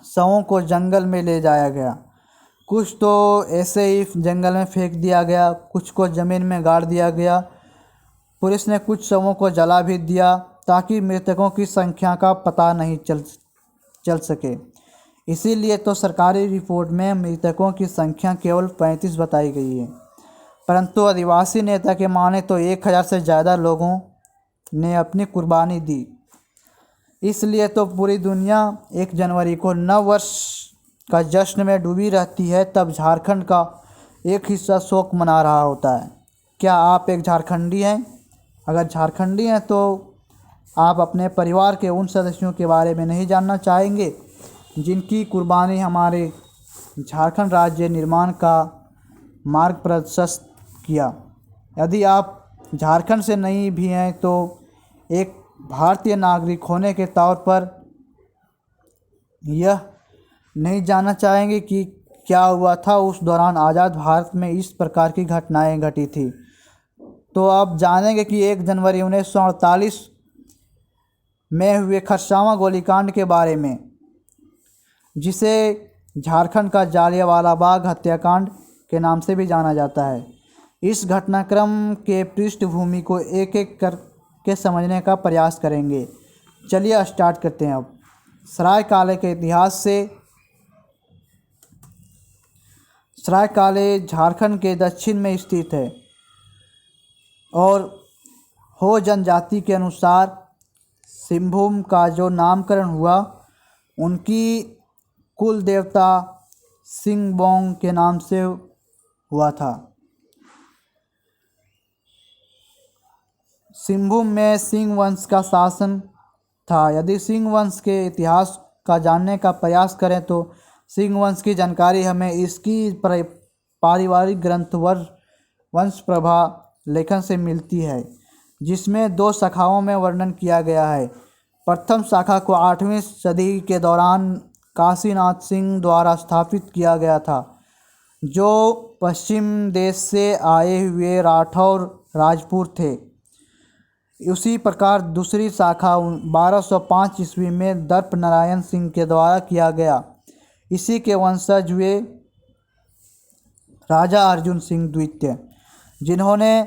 शवों को जंगल में ले जाया गया। कुछ तो ऐसे ही जंगल में फेंक दिया गया, कुछ को ज़मीन में गाड़ दिया गया। पुलिस ने कुछ शवों को जला भी दिया ताकि मृतकों की संख्या का पता नहीं चल सके। इसीलिए तो सरकारी रिपोर्ट में मृतकों की संख्या केवल 35 बताई गई है, परंतु आदिवासी नेता के माने तो 1000 से ज़्यादा लोगों ने अपनी कुर्बानी दी। इसलिए तो पूरी दुनिया 1 जनवरी को नव वर्ष का जश्न में डूबी रहती है, तब झारखंड का एक हिस्सा शोक मना रहा होता है। क्या आप एक झारखंडी हैं? अगर झारखंडी हैं तो आप अपने परिवार के उन सदस्यों के बारे में नहीं जानना चाहेंगे जिनकी कुर्बानी हमारे झारखंड राज्य निर्माण का मार्ग प्रशस्त किया। यदि आप झारखंड से नहीं भी हैं तो एक भारतीय नागरिक होने के तौर पर यह नहीं जानना चाहेंगे कि क्या हुआ था उस दौरान आज़ाद भारत में इस प्रकार की घटनाएं घटी थी। तो आप जानेंगे कि 1 जनवरी 1948 में हुए खरसावां गोलीकांड के बारे में, जिसे झारखंड का जालियांवाला बाग हत्याकांड के नाम से भी जाना जाता है। इस घटनाक्रम के पृष्ठभूमि को एक एक करके समझने का प्रयास करेंगे। चलिए स्टार्ट करते हैं। अब सरायकाले के इतिहास से। सरायकाले झारखंड के दक्षिण में स्थित है और हो जनजाति के अनुसार सिंहभूम का जो नामकरण हुआ उनकी कुल देवता सिंहबोंग के नाम से हुआ था। सिंहभूम में सिंह वंश का शासन था। यदि सिंह वंश के इतिहास का जानने का प्रयास करें तो सिंह वंश की जानकारी हमें इसकी पारिवारिक ग्रंथ वंश प्रभा लेखन से मिलती है, जिसमें 2 शाखाओं में वर्णन किया गया है। प्रथम शाखा को 8वीं सदी के दौरान काशीनाथ सिंह द्वारा स्थापित किया गया था, जो पश्चिम देश से आए हुए राठौर राजपूत थे। उसी प्रकार दूसरी शाखा 1205 ईस्वी में दर्प नारायण सिंह के द्वारा किया गया। इसी के वंशज हुए राजा अर्जुन सिंह द्वितीय, जिन्होंने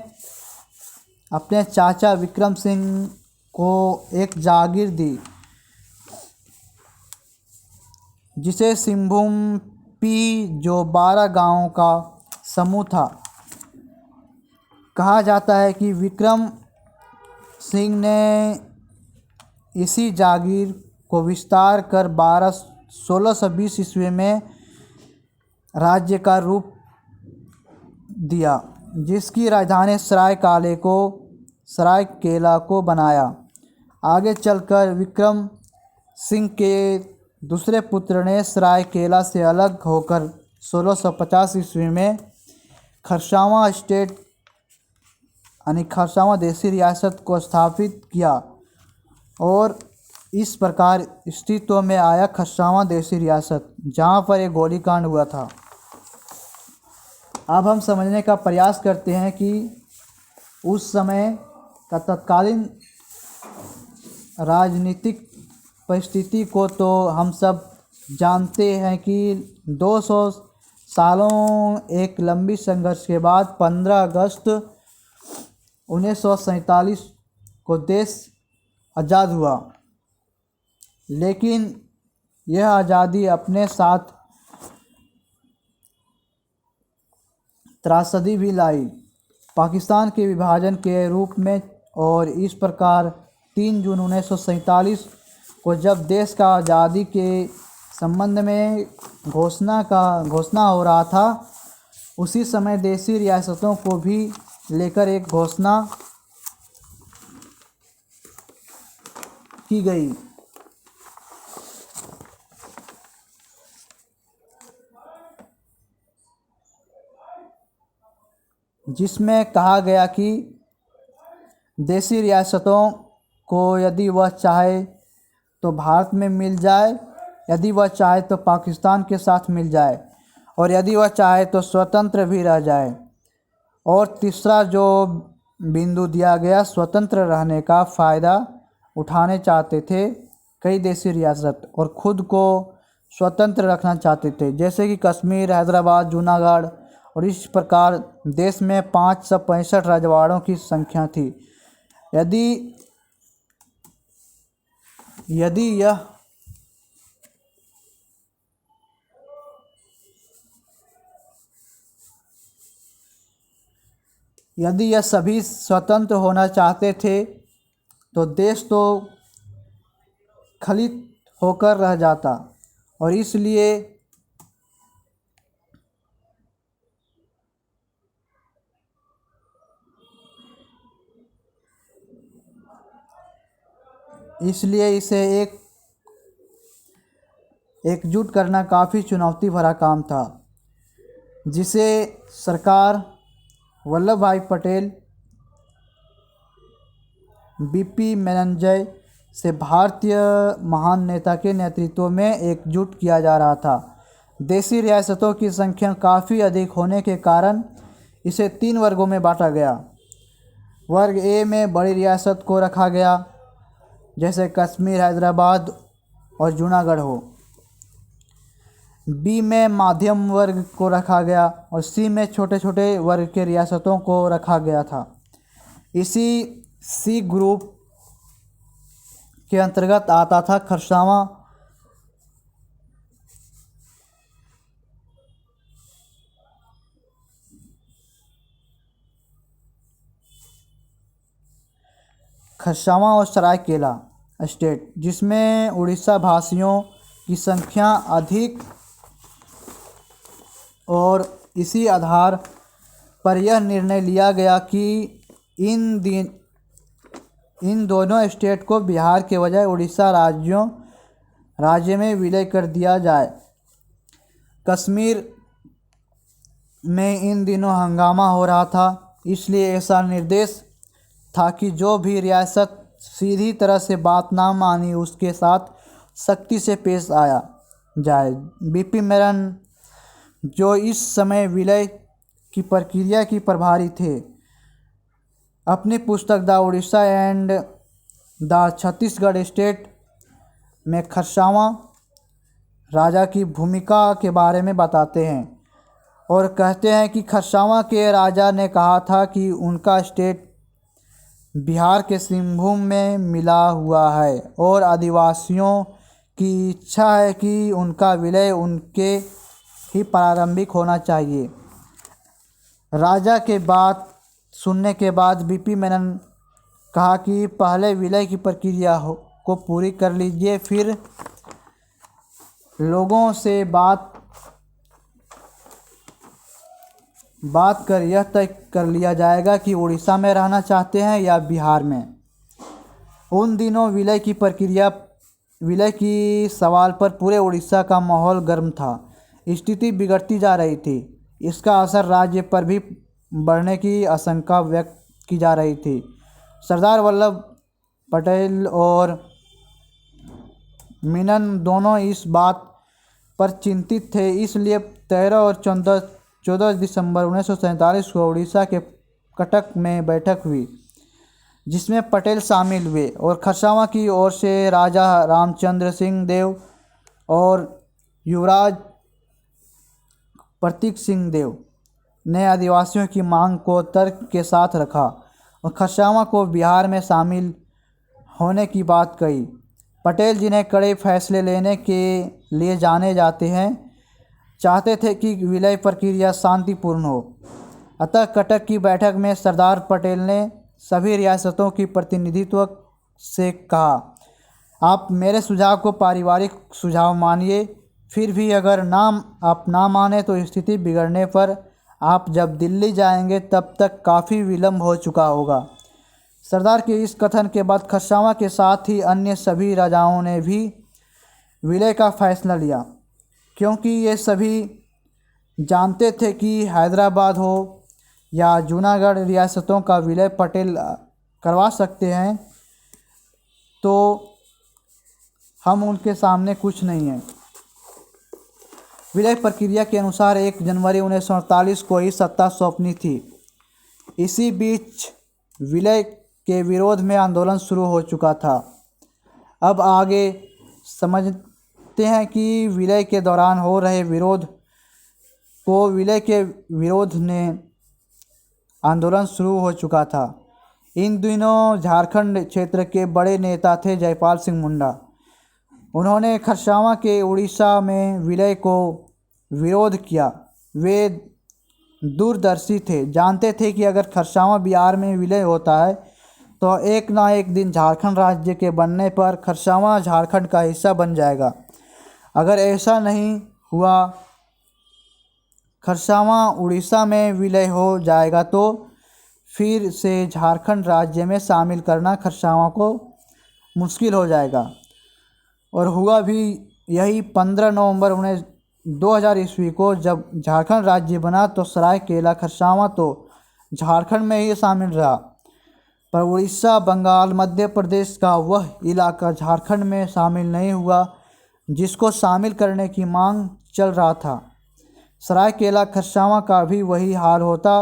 अपने चाचा विक्रम सिंह को एक जागीर दी, जिसे सिंहभूम पी, जो 12 गांवों का समूह था। कहा जाता है कि विक्रम सिंह ने इसी जागीर को विस्तार कर 1620 ईस्वी में राज्य का रूप दिया, जिसकी राजधानी सरायकेला को बनाया। आगे चलकर विक्रम सिंह के दूसरे पुत्र ने सरायकेला से अलग होकर 1650 ईस्वी में खरसावां स्टेट यानी खरसावां देशी रियासत को स्थापित किया और इस प्रकार अस्तित्व में आया खरसावां देशी रियासत, जहां पर एक गोलीकांड हुआ था। अब हम समझने का प्रयास करते हैं कि उस समय का तत्कालीन राजनीतिक परिस्थिति को तो हम सब जानते हैं कि 200 सालों एक लंबी संघर्ष के बाद 15 अगस्त 1947 को देश आज़ाद हुआ। लेकिन यह आज़ादी अपने साथ त्रासदी भी लाई, पाकिस्तान के विभाजन के रूप में। और इस प्रकार 3 जून 1947 को जब देश का आज़ादी के संबंध में घोषणा हो रहा था, उसी समय देशी रियासतों को भी लेकर एक घोषणा की गई, जिसमें कहा गया कि देशी रियासतों को यदि वह चाहे तो भारत में मिल जाए, यदि वह चाहे तो पाकिस्तान के साथ मिल जाए, और यदि वह चाहे तो स्वतंत्र भी रह जाए। और तीसरा जो बिंदु दिया गया, स्वतंत्र रहने का फ़ायदा उठाने चाहते थे कई देशी रियासत और ख़ुद को स्वतंत्र रखना चाहते थे, जैसे कि कश्मीर, हैदराबाद, जूनागढ़। और इस प्रकार देश में 565 रजवाड़ों की संख्या थी। यदि यह सभी स्वतंत्र होना चाहते थे तो देश तो खलित होकर रह जाता। और इसलिए इसे एकजुट करना काफ़ी चुनौती भरा काम था, जिसे सरकार वल्लभ भाई पटेल, बीपी मेननजय से भारतीय महान नेता के नेतृत्व में एकजुट किया जा रहा था। देशी रियासतों की संख्या काफ़ी अधिक होने के कारण इसे 3 वर्गों में बांटा गया। वर्ग ए में बड़ी रियासत को रखा गया, जैसे कश्मीर, हैदराबाद और जूनागढ़ हो। बी में मध्यम वर्ग को रखा गया और सी में छोटे छोटे वर्ग के रियासतों को रखा गया था। इसी सी ग्रुप के अंतर्गत आता था खरसावां और सरायकेला स्टेट, जिसमें उड़ीसा भाषियों की संख्या अधिक। और इसी आधार पर यह निर्णय लिया गया कि इन दोनों स्टेट को बिहार के बजाय उड़ीसा राज्य में विलय कर दिया जाए। कश्मीर में इन दिनों हंगामा हो रहा था, इसलिए ऐसा निर्देश था कि जो भी रियासत सीधी तरह से बात ना मानी उसके साथ सख्ती से पेश आया जाए। बीपी मेनन, जो इस समय विलय की प्रक्रिया की प्रभारी थे, अपनी पुस्तक the Orissa and the Chhattisgarh state में खरसावां राजा की भूमिका के बारे में बताते हैं और कहते हैं कि खरसावां के राजा ने कहा था कि उनका स्टेट बिहार के सिंहभूम में मिला हुआ है और आदिवासियों की इच्छा है कि उनका विलय उनके ही प्रारंभिक होना चाहिए। राजा के बात सुनने के बाद बीपी मेनन कहा कि पहले विलय की प्रक्रिया को पूरी कर लीजिए, फिर लोगों से बात कर यह तय कर लिया जाएगा कि उड़ीसा में रहना चाहते हैं या बिहार में। उन दिनों विलय की सवाल पर पूरे उड़ीसा का माहौल गर्म था। स्थिति बिगड़ती जा रही थी, इसका असर राज्य पर भी बढ़ने की आशंका व्यक्त की जा रही थी। सरदार वल्लभ पटेल और मेनन दोनों इस बात पर चिंतित थे, इसलिए 13 और 14 दिसंबर 1947 को उड़ीसा के कटक में बैठक हुई, जिसमें पटेल शामिल हुए और खरसावां की ओर से राजा रामचंद्र सिंह देव और युवराज प्रतीक सिंह देव ने आदिवासियों की मांग को तर्क के साथ रखा और खरसावां को बिहार में शामिल होने की बात कही। पटेल, जिन्हें कड़े फैसले लेने के लिए जाने जाते हैं, चाहते थे कि विलय प्रक्रिया शांतिपूर्ण हो। अतः कटक की बैठक में सरदार पटेल ने सभी रियासतों की प्रतिनिधित्व से कहा, आप मेरे सुझाव को पारिवारिक सुझाव मानिए, फिर भी अगर आप ना माने तो स्थिति बिगड़ने पर आप जब दिल्ली जाएंगे तब तक काफ़ी विलम्ब हो चुका होगा। सरदार के इस कथन के बाद खरसावां के साथ ही अन्य सभी राजाओं ने भी विलय का फैसला लिया, क्योंकि ये सभी जानते थे कि हैदराबाद हो या जूनागढ़ रियासतों का विलय पटेल करवा सकते हैं, तो हम उनके सामने कुछ नहीं हैं। विलय प्रक्रिया के अनुसार 1 जनवरी 1948 को ही सत्ता सौंपनी थी। इसी बीच विलय के विरोध में आंदोलन शुरू हो चुका था। अब आगे समझते हैं कि विलय के दौरान हो रहे विलय के विरोध ने आंदोलन शुरू हो चुका था। इन दिनों झारखंड क्षेत्र के बड़े नेता थे जयपाल सिंह मुंडा। उन्होंने खरसावां के उड़ीसा में विलय को विरोध किया। वे दूरदर्शी थे, जानते थे कि अगर खरसावां बिहार में विलय होता है तो एक ना एक दिन झारखंड राज्य के बनने पर खरसावां झारखंड का हिस्सा बन जाएगा। अगर ऐसा नहीं हुआ, खरसावां उड़ीसा में विलय हो जाएगा, तो फिर से झारखंड राज्य में शामिल करना खरसावां को मुश्किल हो जाएगा। और हुआ भी यही। 15 नवंबर 2000 ईस्वी को जब झारखंड राज्य बना तो सरायकेला खरसावां तो झारखंड में ही शामिल रहा, पर उड़ीसा, बंगाल, मध्य प्रदेश का वह इलाका झारखंड में शामिल नहीं हुआ जिसको शामिल करने की मांग चल रहा था। सरायकेला खरसावां का भी वही हाल होता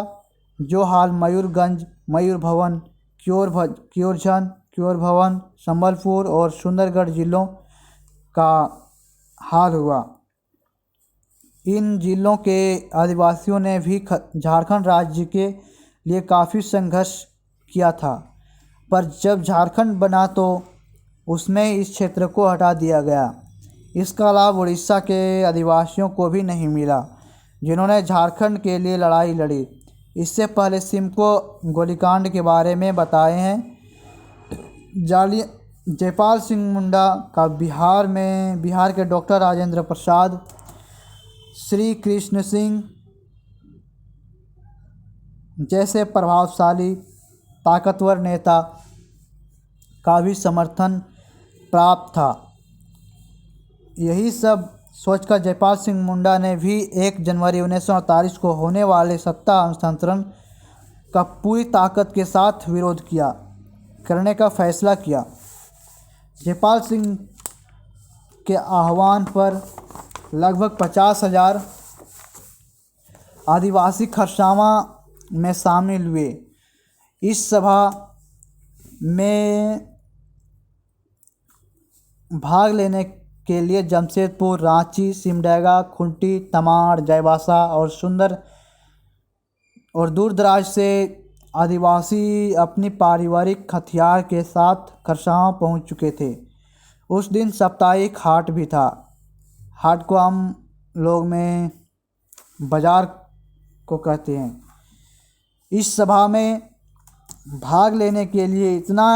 जो हाल मयूरगंज, मयूर भवन, क्योरझन, भवन, संबलपुर और सुंदरगढ़ जिलों का हाल हुआ। इन जिलों के आदिवासियों ने भी झारखंड राज्य के लिए काफ़ी संघर्ष किया था, पर जब झारखंड बना तो उसमें इस क्षेत्र को हटा दिया गया। इसका लाभ उड़ीसा के आदिवासियों को भी नहीं मिला, जिन्होंने झारखंड के लिए लड़ाई लड़ी। इससे पहले सिमको गोलीकांड के बारे में बताए हैं। जयपाल सिंह मुंडा का बिहार के डॉक्टर राजेंद्र प्रसाद, श्री कृष्ण सिंह जैसे प्रभावशाली ताकतवर नेता का भी समर्थन प्राप्त था। यही सब सोचकर जयपाल सिंह मुंडा ने भी 1 जनवरी 1948 को होने वाले सत्ता हस्तांतरण का पूरी ताकत के साथ विरोध करने का फैसला किया। जयपाल सिंह के आह्वान पर लगभग 50,000 आदिवासी खरसावां में शामिल हुए। इस सभा में भाग लेने के लिए जमशेदपुर, रांची, सिमडेगा, खुंटी, तमाड़, जयवासा और दूर दराज से आदिवासी अपनी पारिवारिक हथियार के साथ खरसावां पहुंच चुके थे। उस दिन साप्ताहिक हाट भी था। हाट को हम लोग में बाजार को कहते हैं। इस सभा में भाग लेने के लिए इतना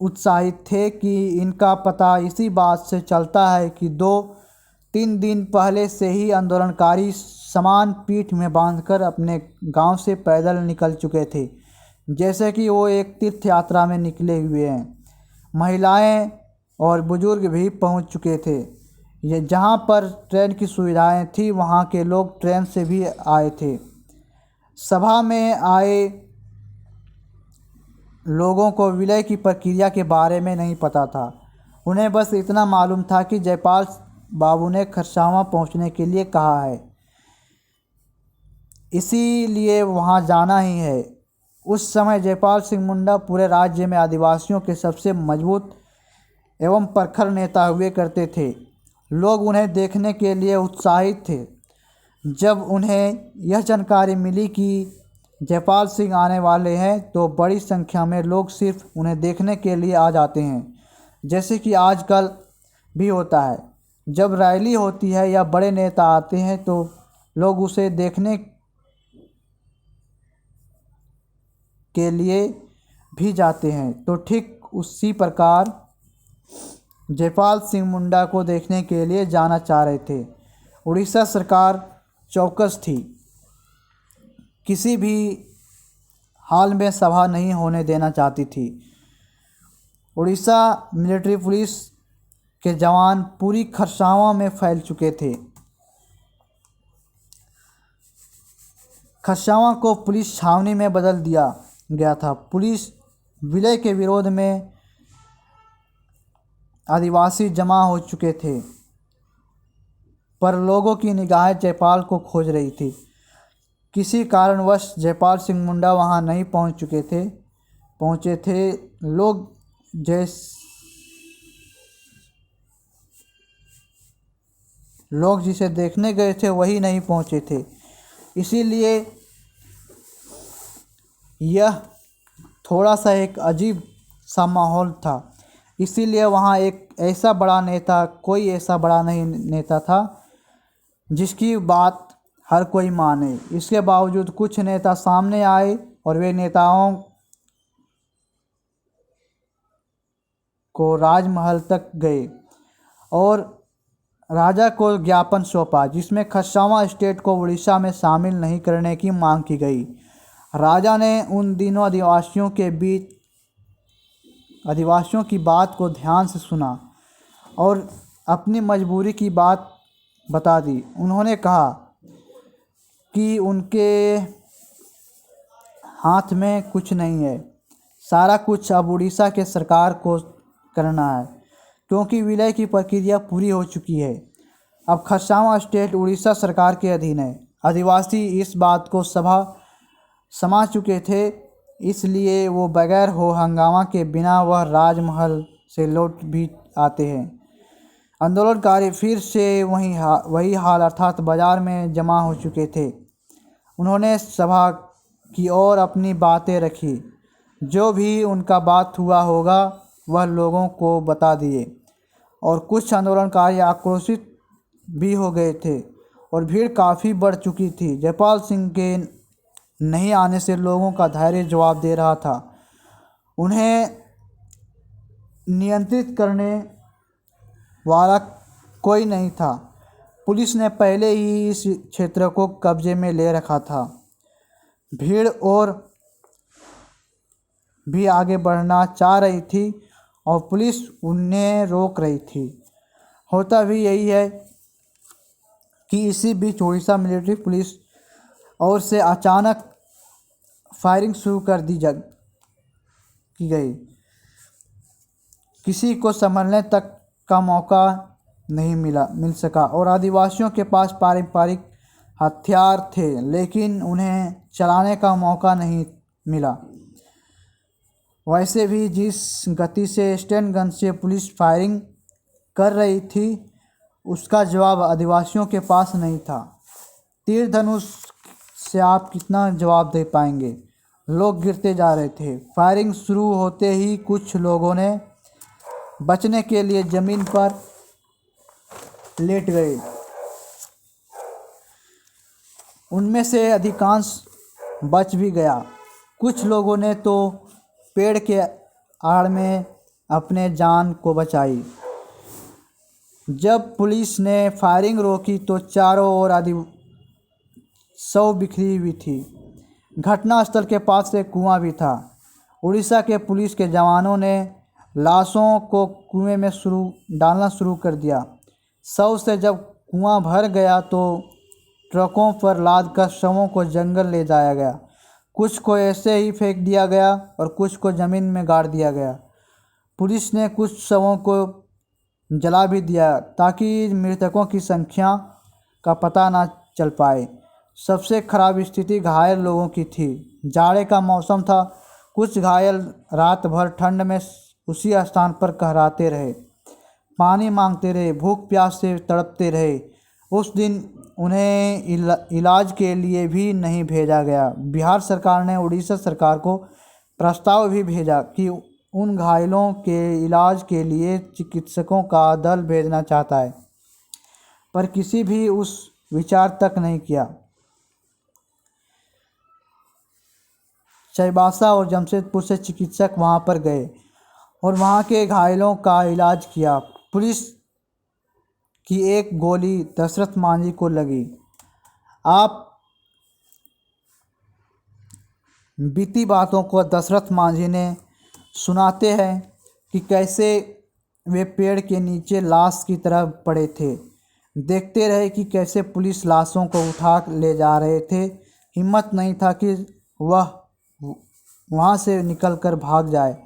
उत्साहित थे कि इनका पता इसी बात से चलता है कि 2-3 दिन पहले से ही आंदोलनकारी सामान पीठ में बांधकर अपने गांव से पैदल निकल चुके थे, जैसे कि वो एक तीर्थ यात्रा में निकले हुए हैं। महिलाएं और बुजुर्ग भी पहुंच चुके थे। ये जहां पर ट्रेन की सुविधाएं थी, वहां के लोग ट्रेन से भी आए थे। सभा में आए लोगों को विलय की प्रक्रिया के बारे में नहीं पता था। उन्हें बस इतना मालूम था कि जयपाल बाबू ने खरसावां पहुंचने के लिए कहा है। इसीलिए वहाँ जाना ही है। उस समय जयपाल सिंह मुंडा पूरे राज्य में आदिवासियों के सबसे मजबूत एवं प्रखर नेता हुए करते थे। लोग उन्हें देखने के लिए उत्साहित थे। जब उन्हें यह जानकारी मिली कि जयपाल सिंह आने वाले हैं तो बड़ी संख्या में लोग सिर्फ उन्हें देखने के लिए आ जाते हैं, जैसे कि आजकल भी होता है। जब रैली होती है या बड़े नेता आते हैं तो लोग उसे देखने के लिए भी जाते हैं। तो ठीक उसी प्रकार जयपाल सिंह मुंडा को देखने के लिए जाना चाह रहे थे। उड़ीसा सरकार चौकस थी, किसी भी हाल में सभा नहीं होने देना चाहती थी। उड़ीसा मिलिट्री पुलिस के जवान पूरी खरसावां में फैल चुके थे। खरसावां को पुलिस छावनी में बदल दिया गया था। पुलिस विलय के विरोध में आदिवासी जमा हो चुके थे, पर लोगों की निगाहें जयपाल को खोज रही थी। किसी कारणवश जयपाल सिंह मुंडा वहां नहीं पहुंचे थे। लोग जिसे देखने गए थे वही नहीं पहुंचे थे। इसीलिए यह थोड़ा सा एक अजीब सा माहौल था। इसीलिए वहाँ कोई ऐसा बड़ा नहीं नेता था जिसकी बात हर कोई माने। इसके बावजूद कुछ नेता सामने आए और वे नेताओं को राजमहल तक गए और राजा को ज्ञापन सौंपा, जिसमें खरसावां स्टेट को उड़ीसा में शामिल नहीं करने की मांग की गई। राजा ने उन दिनों आदिवासियों की बात को ध्यान से सुना और अपनी मजबूरी की बात बता दी। उन्होंने कहा कि उनके हाथ में कुछ नहीं है, सारा कुछ अब उड़ीसा के सरकार को करना है, क्योंकि विलय की प्रक्रिया पूरी हो चुकी है। अब खरसावां स्टेट उड़ीसा सरकार के अधीन है। आदिवासी इस बात को समझ चुके थे, इसलिए वो बगैर हो हंगामा के बिना वह राजमहल से लौट भी आते हैं। आंदोलनकारी फिर से वही हाल अर्थात बाजार में जमा हो चुके थे। उन्होंने सभा की और अपनी बातें रखी। जो भी उनका बात हुआ होगा वह लोगों को बता दिए और कुछ आंदोलनकारी आक्रोशित भी हो गए थे और भीड़ काफ़ी बढ़ चुकी थी। जयपाल सिंह के नहीं आने से लोगों का धैर्य जवाब दे रहा था। उन्हें नियंत्रित करने वाला कोई नहीं था। पुलिस ने पहले ही इस क्षेत्र को कब्जे में ले रखा था। भीड़ और भी आगे बढ़ना चाह रही थी और पुलिस उन्हें रोक रही थी। होता भी यही है कि इसी बीच उड़ीसा मिलिट्री पुलिस और से अचानक फायरिंग शुरू कर की गई। किसी को संभलने तक का मौका नहीं मिल सका और आदिवासियों के पास पारंपरिक हथियार थे, लेकिन उन्हें चलाने का मौका नहीं मिला। वैसे भी जिस गति से स्टेन गन से पुलिस फायरिंग कर रही थी उसका जवाब आदिवासियों के पास नहीं था। तीर धनुष से आप कितना जवाब दे पाएंगे? लोग गिरते जा रहे थे। फायरिंग शुरू होते ही कुछ लोगों ने बचने के लिए ज़मीन पर लेट गए। उनमें से अधिकांश बच भी गया। कुछ लोगों ने तो पेड़ के आड़ में अपने जान को बचाई। जब पुलिस ने फायरिंग रोकी तो चारों ओर शव बिखरी हुई थी। घटनास्थल के पास एक कुआं भी था। उड़ीसा के पुलिस के जवानों ने लाशों को कुएं में डालना शुरू कर दिया। शव से जब कुआं भर गया तो ट्रकों पर लाद कर शवों को जंगल ले जाया गया। कुछ को ऐसे ही फेंक दिया गया और कुछ को ज़मीन में गाड़ दिया गया। पुलिस ने कुछ शवों को जला भी दिया ताकि मृतकों की संख्या का पता ना चल पाए। सबसे खराब स्थिति घायल लोगों की थी। जाड़े का मौसम था। कुछ घायल रात भर ठंड में उसी स्थान पर कहराते रहे, पानी मांगते रहे, भूख प्यास से तड़पते रहे। उस दिन उन्हें इलाज के लिए भी नहीं भेजा गया। बिहार सरकार ने उड़ीसा सरकार को प्रस्ताव भी भेजा कि उन घायलों के इलाज के लिए चिकित्सकों का दल भेजना चाहता है, पर किसी भी उस विचार तक नहीं किया। चाईबासा और जमशेदपुर से चिकित्सक वहां पर गए और वहां के घायलों का इलाज किया। पुलिस की एक गोली दशरथ मांझी को लगी। आप बीती बातों को दशरथ मांझी ने सुनाते हैं कि कैसे वे पेड़ के नीचे लाश की तरह पड़े थे। देखते रहे कि कैसे पुलिस लाशों को उठा ले जा रहे थे। हिम्मत नहीं था कि वह वहाँ से निकलकर भाग जाए।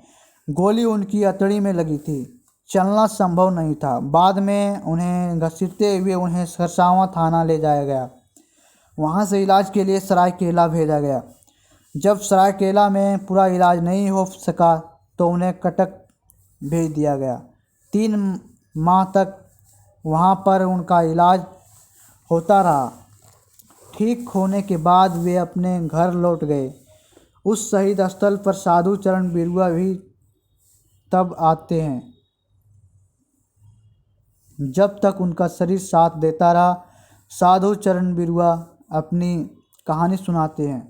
गोली उनकी अतड़ी में लगी थी, चलना संभव नहीं था। बाद में उन्हें घसीटते हुए उन्हें खरसावां थाना ले जाया गया। वहाँ से इलाज के लिए सरायकेला भेजा गया। जब सरायकेला में पूरा इलाज नहीं हो सका तो उन्हें कटक भेज दिया गया। 3 माह तक वहाँ पर उनका इलाज होता रहा। ठीक होने के बाद वे अपने घर लौट गए। उस शहीद स्थल पर साधु चरण बिरुआ भी तब आते हैं जब तक उनका शरीर साथ देता रहा। साधु चरण बिरुआ अपनी कहानी सुनाते हैं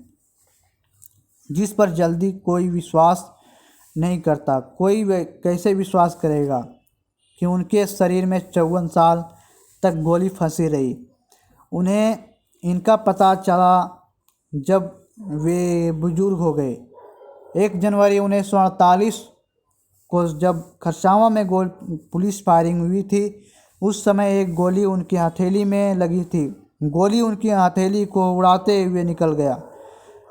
जिस पर जल्दी कोई विश्वास नहीं करता। कोई कैसे विश्वास करेगा कि उनके शरीर में 54 साल तक गोली फंसी रही। उन्हें इनका पता चला जब वे बुजुर्ग हो गए। 1 जनवरी 1948 को जब खरसावां में पुलिस फायरिंग हुई थी, उस समय एक गोली उनकी हथेली में लगी थी। गोली उनकी हथेली को उड़ाते हुए निकल गया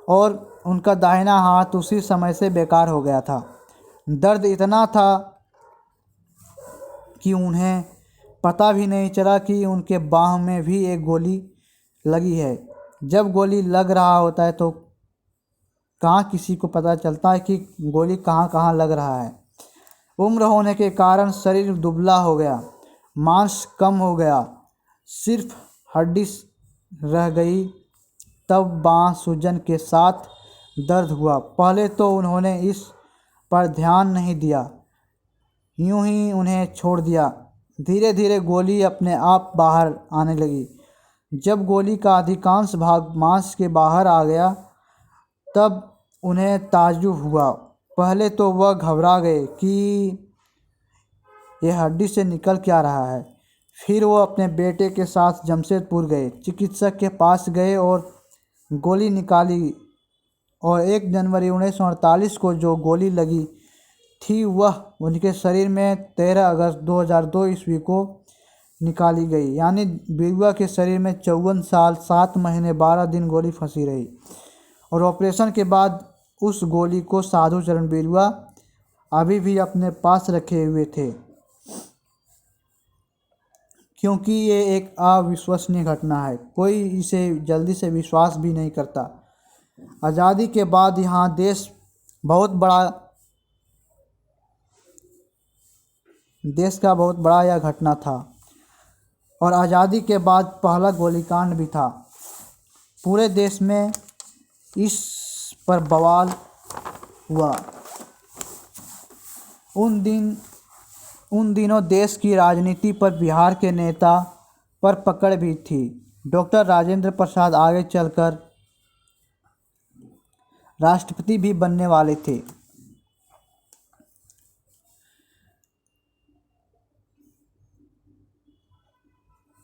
और उनका दाहिना हाथ उसी समय से बेकार हो गया था। दर्द इतना था कि उन्हें पता भी नहीं चला कि उनके बाह में भी एक गोली लगी है। जब गोली लग रहा होता है तो कहाँ किसी को पता चलता है कि गोली कहाँ कहाँ लग रहा है। उम्र होने के कारण शरीर दुबला हो गया, मांस कम हो गया, सिर्फ हड्डी रह गई। तब बाँह सूजन के साथ दर्द हुआ। पहले तो उन्होंने इस पर ध्यान नहीं दिया, यूं ही उन्हें छोड़ दिया। धीरे धीरे गोली अपने आप बाहर आने लगी। जब गोली का अधिकांश भाग मांस के बाहर आ गया तब उन्हें ताज्जुब हुआ। पहले तो वह घबरा गए कि यह हड्डी से निकल क्या रहा है। फिर वो अपने बेटे के साथ जमशेदपुर गए, चिकित्सक के पास गए और गोली निकाली। और 1 जनवरी 1948 को जो गोली लगी थी वह उनके शरीर में 13 अगस्त 2002 ईस्वी को निकाली गई। यानी बिरुआ के शरीर में 54 साल 7 महीने 12 दिन गोली फंसी रही। और ऑपरेशन के बाद उस गोली को साधु चरण बिरुआ अभी भी अपने पास रखे हुए थे, क्योंकि ये एक अविश्वसनीय घटना है। कोई इसे जल्दी से विश्वास भी नहीं करता। आज़ादी के बाद यहाँ देश का बहुत बड़ा यह घटना था और आज़ादी के बाद पहला गोलीकांड भी था। पूरे देश में इस पर बवाल हुआ। उन दिनों देश की राजनीति पर बिहार के नेता पर पकड़ भी थी। डॉक्टर राजेंद्र प्रसाद आगे चलकर राष्ट्रपति भी बनने वाले थे।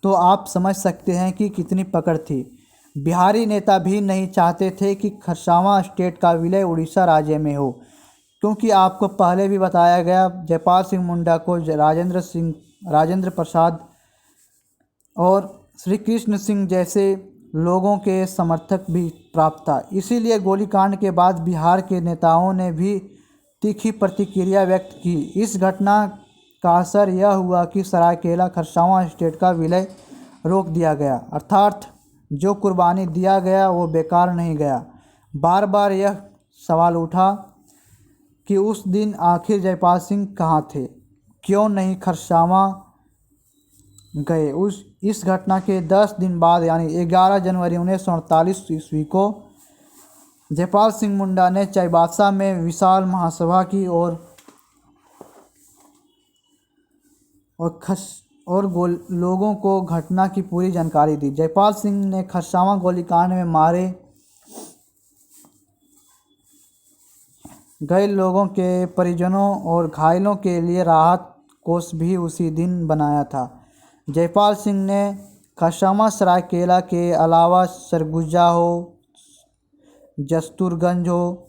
तो आप समझ सकते हैं कि कितनी पकड़ थी। बिहारी नेता भी नहीं चाहते थे कि खरसावां स्टेट का विलय उड़ीसा राज्य में हो, क्योंकि आपको पहले भी बताया गया जयपाल सिंह मुंडा को राजेंद्र प्रसाद और श्री कृष्ण सिंह जैसे लोगों के समर्थक भी प्राप्त था। इसीलिए गोलीकांड के बाद बिहार के नेताओं ने भी तीखी प्रतिक्रिया व्यक्त की। इस घटना का असर यह हुआ कि सरायकेला खरसावां स्टेट का विलय रोक दिया गया, अर्थात जो कुर्बानी दिया गया वो बेकार नहीं गया। बार बार यह सवाल उठा कि उस दिन आखिर जयपाल सिंह कहाँ थे, क्यों नहीं खरसावां गए। इस घटना के 10 दिन बाद यानी 11 जनवरी 1948 ईस्वी को जयपाल सिंह मुंडा ने चाईबासा में विशाल महासभा की लोगों को घटना की पूरी जानकारी दी। जयपाल सिंह ने खरसावां गोलीकांड में मारे गए लोगों के परिजनों और घायलों के लिए राहत कोष भी उसी दिन बनाया था। जयपाल सिंह ने खरसावां सरायकेला के अलावा सरगुजा हो, जस्तुरगंज हो,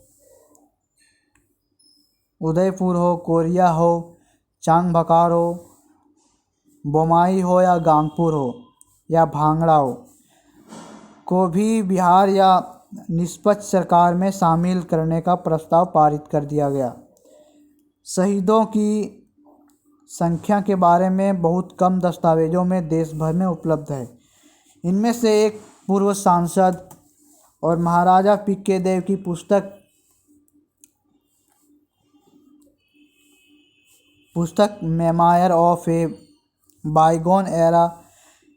उदयपुर हो, कोरिया हो, चांगभकार हो, बोमाई हो या गांगपुर हो या भांगड़ा हो को भी बिहार या निष्पक्ष सरकार में शामिल करने का प्रस्ताव पारित कर दिया गया। शहीदों की संख्या के बारे में बहुत कम दस्तावेजों में देश भर में उपलब्ध है। इनमें से एक पूर्व सांसद और महाराजा पी.के. देव की पुस्तक मेमोयर ऑफ ए बाईगोन एरा।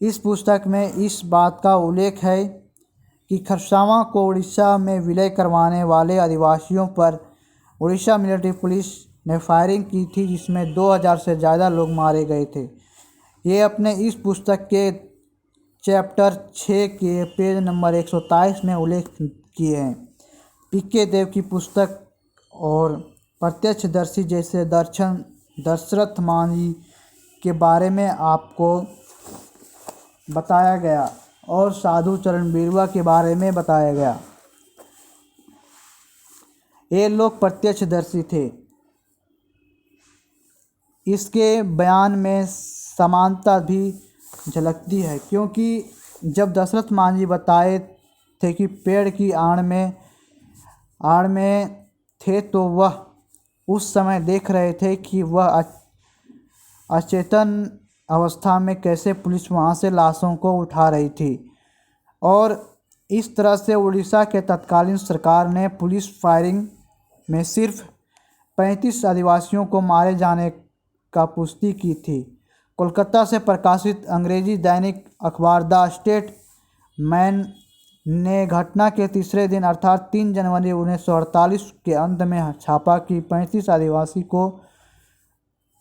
इस पुस्तक में इस बात का उल्लेख है कि खरसावां को उड़ीसा में विलय करवाने वाले आदिवासियों पर उड़ीसा मिलिट्री पुलिस ने फायरिंग की थी, जिसमें 2000 से ज़्यादा लोग मारे गए थे। ये अपने इस पुस्तक के चैप्टर 6 के पेज नंबर 127 में उल्लेख किए हैं। पी.के. देव की पुस्तक और प्रत्यक्षदर्शी जैसे दशरथ मांझी के बारे में आपको बताया गया और साधु चरण बिरुआ के बारे में बताया गया। ये लोग प्रत्यक्षदर्शी थे। इसके बयान में समानता भी झलकती है, क्योंकि जब दशरथ मांझी बताए थे कि पेड़ की आड़ में थे तो वह उस समय देख रहे थे कि वह अचेतन अवस्था में कैसे पुलिस वहां से लाशों को उठा रही थी। और इस तरह से उड़ीसा के तत्कालीन सरकार ने पुलिस फायरिंग में सिर्फ 35 आदिवासियों को मारे जाने का पुष्टि की थी। कोलकाता से प्रकाशित अंग्रेजी दैनिक अखबार द स्टेटमैन ने घटना के तीसरे दिन अर्थात 3 जनवरी 1948 के अंत में छापा कि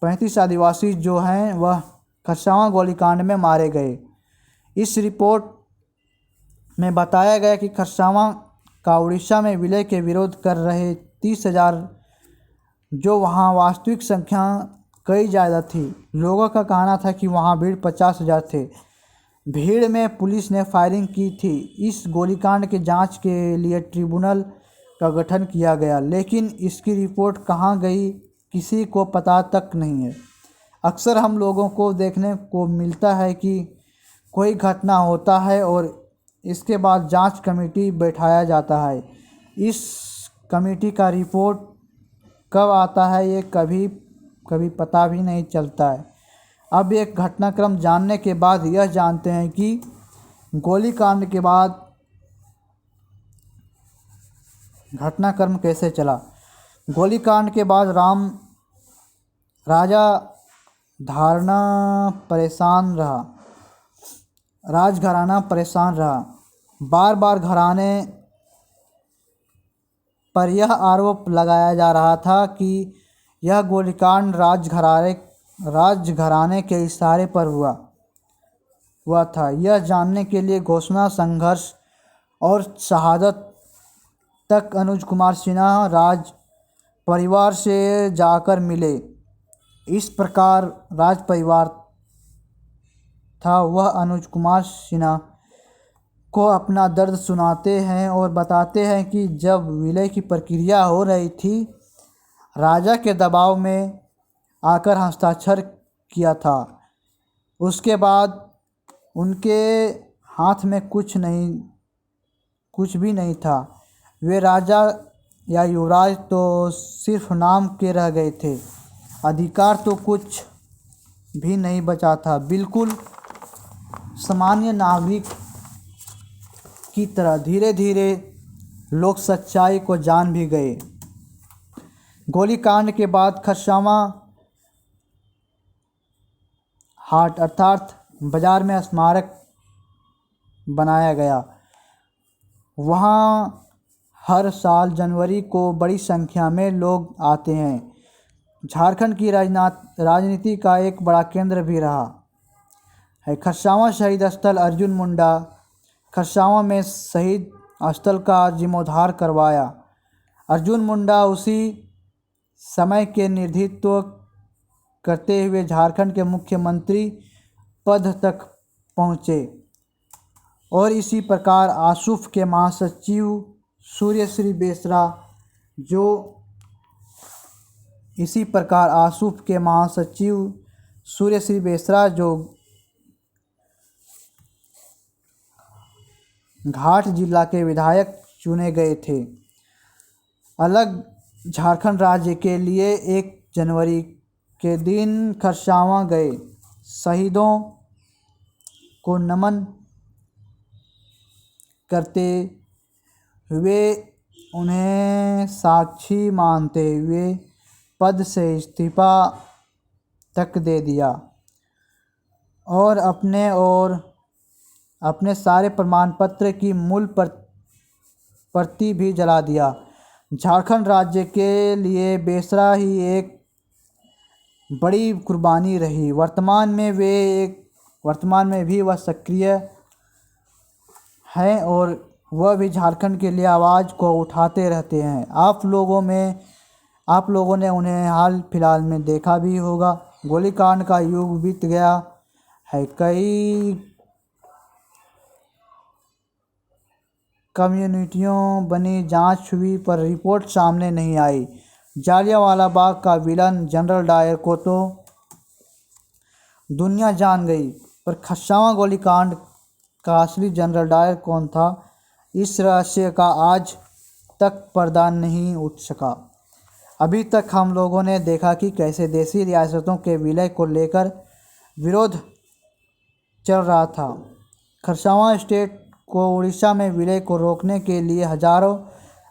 35 आदिवासी जो हैं वह खरसावां गोलीकांड में मारे गए। इस रिपोर्ट में बताया गया कि खरसावां का उड़ीसा में विलय के विरोध कर रहे 30,000 जो वहां वास्तविक संख्या कई ज़्यादा थी। लोगों का कहना था कि वहां भीड़ 50,000 थे। भीड़ में पुलिस ने फायरिंग की थी। इस गोलीकांड के जांच के लिए ट्रिब्यूनल का गठन किया गया, लेकिन इसकी रिपोर्ट कहाँ गई किसी को पता तक नहीं है। अक्सर हम लोगों को देखने को मिलता है कि कोई घटना होता है और इसके बाद जांच कमेटी बैठाया जाता है। इस कमेटी का रिपोर्ट कब आता है ये कभी पता भी नहीं चलता है। अब एक घटनाक्रम जानने के बाद यह जानते हैं कि गोलीकांड के बाद घटनाक्रम कैसे चला। गोलीकांड के बाद राजघराना परेशान रहा। बार बार घराने पर यह आरोप लगाया जा रहा था कि यह गोलीकांड राजघराने के इशारे पर हुआ था। यह जानने के लिए घोषणा, संघर्ष और शहादत तक अनुज कुमार सिन्हा राज परिवार से जाकर मिले। इस प्रकार राज परिवार था वह अनुज कुमार सिन्हा को अपना दर्द सुनाते हैं और बताते हैं कि जब विलय की प्रक्रिया हो रही थी, राजा के दबाव में आकर हस्ताक्षर किया था। उसके बाद उनके हाथ में कुछ भी नहीं था। वे राजा या युवराज तो सिर्फ नाम के रह गए थे, अधिकार तो कुछ भी नहीं बचा था। बिल्कुल सामान्य नागरिक की तरह धीरे धीरे लोग सच्चाई को जान भी गए। गोलीकांड के बाद खरसावां हाट अर्थात बाज़ार में स्मारक बनाया गया। वहाँ हर साल जनवरी को बड़ी संख्या में लोग आते हैं। झारखंड की राजनीति का एक बड़ा केंद्र भी रहा है। खरसावां शहीद स्थल अर्जुन मुंडा खरसावां में शहीद स्थल का जीर्णोद्धार करवाया। अर्जुन मुंडा उसी समय के नेतृत्व करते हुए झारखंड के मुख्यमंत्री पद तक पहुँचे और इसी प्रकार आसूफ के महासचिव सूर्यश्री बेसरा जो घाट जिला के विधायक चुने गए थे। अलग झारखंड राज्य के लिए 1 जनवरी के दिन खरसावां गए शहीदों को नमन करते हुए उन्हें साक्षी मानते हुए पद से इस्तीफा तक दे दिया और अपने सारे प्रमाण पत्र की मूल प्रति भी जला दिया। झारखंड राज्य के लिए बेसरा ही एक बड़ी कुर्बानी रही। वर्तमान में भी वह सक्रिय हैं और वह भी झारखंड के लिए आवाज़ को उठाते रहते हैं। आप लोगों ने उन्हें हाल फिलहाल में देखा भी होगा। गोलीकांड का युग बीत गया है। कई कम्युनिटियों बनी, जांच हुई पर रिपोर्ट सामने नहीं आई। जालियांवाला बाग का विलन जनरल डायर को तो दुनिया जान गई, पर खरसावां गोलीकांड का असली जनरल डायर कौन था, इस रहस्य का आज तक पर्दा नहीं उठ सका। अभी तक हम लोगों ने देखा कि कैसे देशी रियासतों के विलय को लेकर विरोध चल रहा था। खरसावां स्टेट को उड़ीसा में विलय को रोकने के लिए हजारों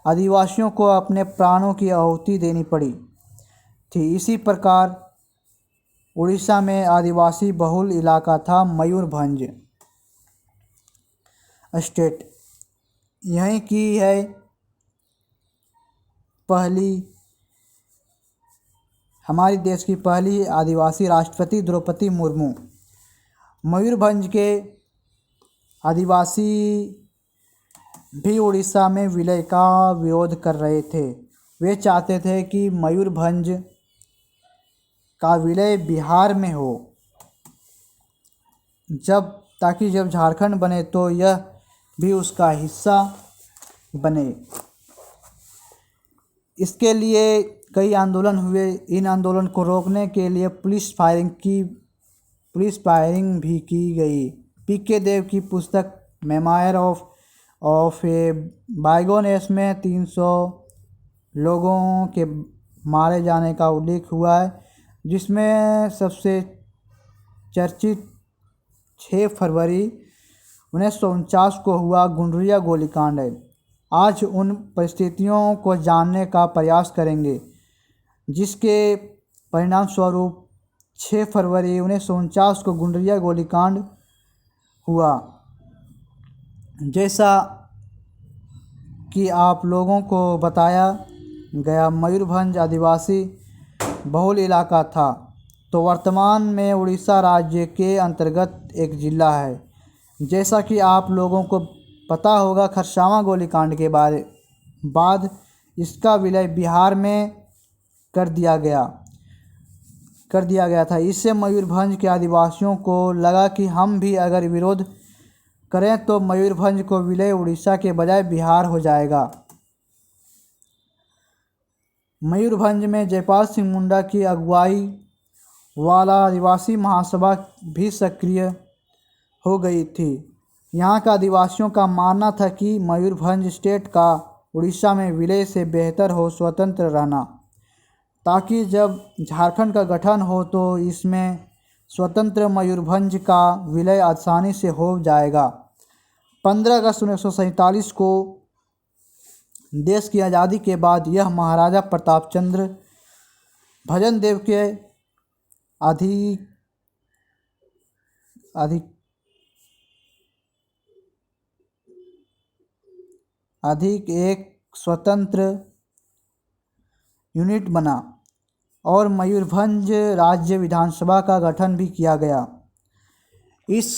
आदिवासियों को अपने प्राणों की आहुति देनी पड़ी थी। इसी प्रकार उड़ीसा में आदिवासी बहुल इलाका था मयूरभंज स्टेट। यहीं की है हमारी देश की पहली आदिवासी राष्ट्रपति द्रौपदी मुर्मू। मयूरभंज के आदिवासी भी उड़ीसा में विलय का विरोध कर रहे थे। वे चाहते थे कि मयूरभंज का विलय बिहार में हो, ताकि जब झारखंड बने तो यह भी उसका हिस्सा बने। इसके लिए कई आंदोलन हुए। इन आंदोलन को रोकने के लिए पुलिस फायरिंग भी की गई। पी.के. देव की पुस्तक मेमोयर ऑफ ए बाइगोन एज में 300 लोगों के मारे जाने का उल्लेख हुआ है, जिसमें सबसे चर्चित 6 फरवरी 1949 को हुआ गुंडरिया गोलीकांड है। आज उन परिस्थितियों को जानने का प्रयास करेंगे जिसके परिणाम स्वरूप 6 फरवरी 1949 को गुंडरिया गोलीकांड हुआ। जैसा कि आप लोगों को बताया गया, मयूरभंज आदिवासी बहुल इलाका था, तो वर्तमान में उड़ीसा राज्य के अंतर्गत एक जिला है। जैसा कि आप लोगों को पता होगा, खरसावां गोलीकांड के बाद इसका विलय बिहार में कर दिया गया था। इससे मयूरभंज के आदिवासियों को लगा कि हम भी अगर विरोध करें तो मयूरभंज को विलय उड़ीसा के बजाय बिहार हो जाएगा। मयूरभंज में जयपाल सिंह मुंडा की अगुवाई वाला आदिवासी महासभा भी सक्रिय हो गई थी। यहाँ का आदिवासियों का मानना था कि मयूरभंज स्टेट का उड़ीसा में विलय से बेहतर हो स्वतंत्र रहना, ताकि जब झारखंड का गठन हो तो इसमें स्वतंत्र मयूरभंज का विलय आसानी से हो जाएगा। 15 अगस्त 1947 को देश की आज़ादी के बाद यह महाराजा प्रताप चंद्र भजन देव के अधिक अधिक अधिक एक स्वतंत्र यूनिट बना और मयूरभंज राज्य विधानसभा का गठन भी किया गया। इस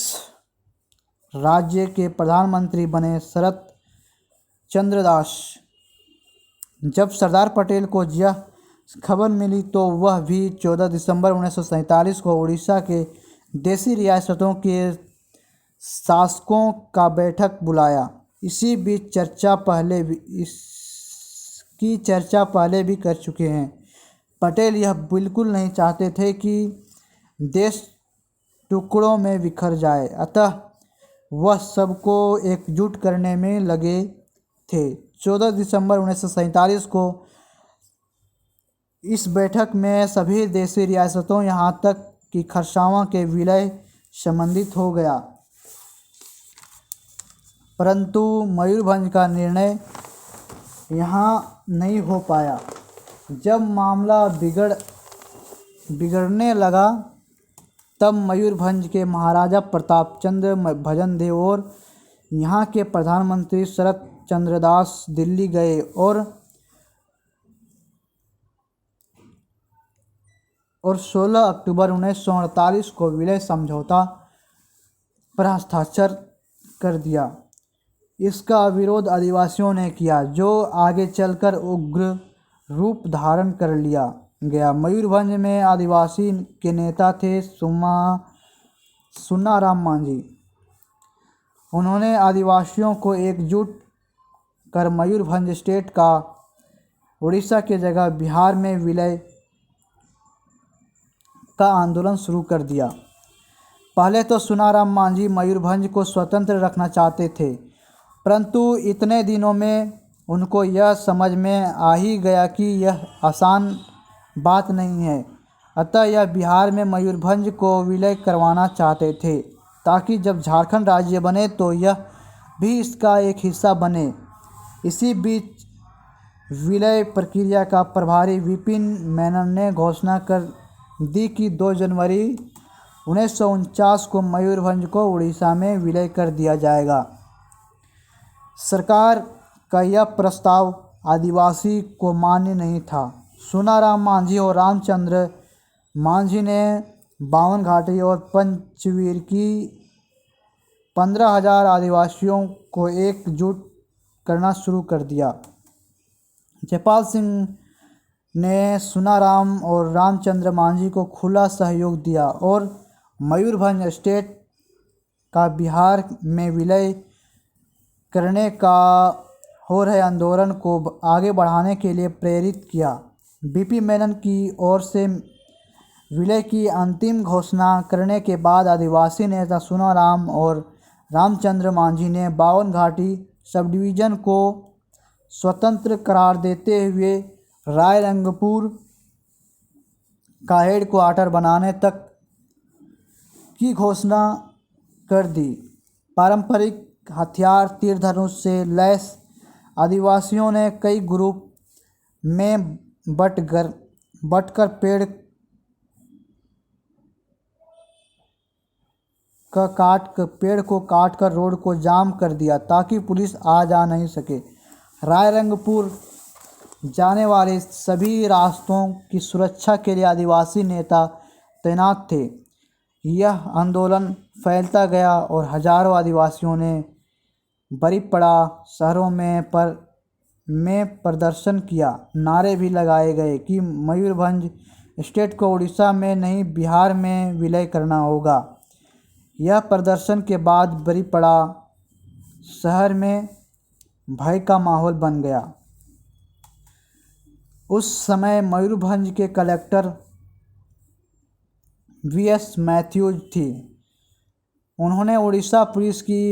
राज्य के प्रधानमंत्री बने शरत चंद्र दास। जब सरदार पटेल को यह खबर मिली तो वह भी 14 दिसंबर 1947 को उड़ीसा के देशी रियासतों के शासकों का बैठक बुलाया। इसकी चर्चा पहले भी कर चुके हैं। पटेल यह बिल्कुल नहीं चाहते थे कि देश टुकड़ों में बिखर जाए, अतः वह सबको एकजुट करने में लगे थे। 14 दिसंबर 1947 को इस बैठक में सभी देशी रियासतों यहाँ तक कि खरसावां के विलय संबंधित हो गया, परंतु मयूरभंज का निर्णय यहाँ नहीं हो पाया। जब मामला बिगड़ने लगा तब मयूरभंज के महाराजा प्रताप चंद्र भजन देव और यहाँ के प्रधानमंत्री शरत चंद्र दास दिल्ली गए और 16 अक्टूबर 1948 को विलय समझौता पर हस्ताक्षर कर दिया। इसका विरोध आदिवासियों ने किया, जो आगे चलकर उग्र रूप धारण कर लिया गया। मयूरभंज में आदिवासी के नेता थे सुनाराम मांझी। उन्होंने आदिवासियों को एकजुट कर मयूरभंज स्टेट का उड़ीसा के जगह बिहार में विलय का आंदोलन शुरू कर दिया। पहले तो सुनाराम मांझी मयूरभंज को स्वतंत्र रखना चाहते थे, परंतु इतने दिनों में उनको यह समझ में आ ही गया कि यह आसान बात नहीं है, अतः यह बिहार में मयूरभंज को विलय करवाना चाहते थे ताकि जब झारखंड राज्य बने तो यह भी इसका एक हिस्सा बने। इसी बीच विलय प्रक्रिया का प्रभारी विपिन मेनन ने घोषणा कर दी कि 2 जनवरी 1949 को मयूरभंज को उड़ीसा में विलय कर दिया जाएगा। सरकार का यह प्रस्ताव आदिवासी को मान्य नहीं था। सुनाराम मांझी और रामचंद्र मांझी ने बावन घाटी और पंचवीर की 15,000 आदिवासियों को एकजुट करना शुरू कर दिया। जयपाल सिंह ने सुनाराम और रामचंद्र मांझी को खुला सहयोग दिया और मयूरभंज स्टेट का बिहार में विलय करने का हो रहे आंदोलन को आगे बढ़ाने के लिए प्रेरित किया। बीपी मेनन की ओर से विलय की अंतिम घोषणा करने के बाद आदिवासी नेता सुनाराम और रामचंद्र मांझी ने बावन घाटी सब डिवीज़न को स्वतंत्र करार देते हुए रायरंगपुर का हेडक्वार्टर बनाने तक की घोषणा कर दी। पारंपरिक हथियार तीर धनुष से लैस आदिवासियों ने कई ग्रुप में बटकर पेड़ को काटकर रोड को जाम कर दिया ताकि पुलिस आ जा नहीं सके। रायरंगपुर जाने वाले सभी रास्तों की सुरक्षा के लिए आदिवासी नेता तैनात थे। यह आंदोलन फैलता गया और हजारों आदिवासियों ने बरीपड़ा शहरों में प्रदर्शन किया। नारे भी लगाए गए कि मयूरभंज स्टेट को उड़ीसा में नहीं बिहार में विलय करना होगा। यह प्रदर्शन के बाद बरीपड़ा शहर में भय का माहौल बन गया। उस समय मयूरभंज के कलेक्टर वीएस मैथ्यूज थी। उन्होंने उड़ीसा पुलिस की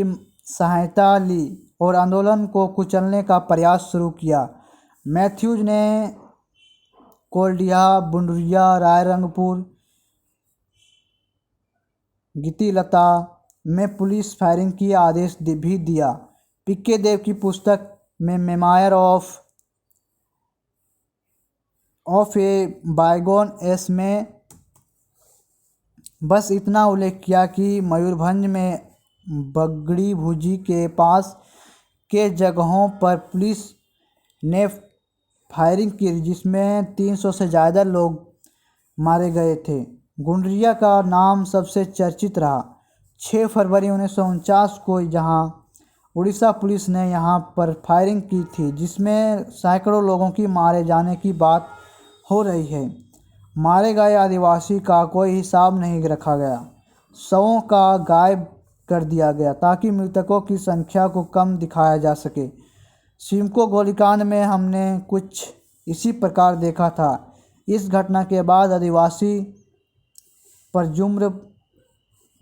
सहायता ली और आंदोलन को कुचलने का प्रयास शुरू किया। मैथ्यूज ने कोल्डिया, बुंडरिया, रायरंगपुर, गितिलता में पुलिस फायरिंग की आदेश भी दिया। पीके देव की पुस्तक में मेमोयर ऑफ ए बायगोन एस में बस इतना उल्लेख किया कि मयूरभंज में बगड़ी भुजी के पास के जगहों पर पुलिस ने फायरिंग की, जिसमें 300 से ज़्यादा लोग मारे गए थे। गुंडरिया का नाम सबसे चर्चित रहा। 6 फरवरी 1949 को जहां उड़ीसा पुलिस ने यहां पर फायरिंग की थी, जिसमें सैकड़ों लोगों की मारे जाने की बात हो रही है। मारे गए आदिवासी का कोई हिसाब नहीं रखा गया। शवों का गायब कर दिया गया ताकि मृतकों की संख्या को कम दिखाया जा सके। सिमको गोलीकांड में हमने कुछ इसी प्रकार देखा था। इस घटना के बाद आदिवासी पर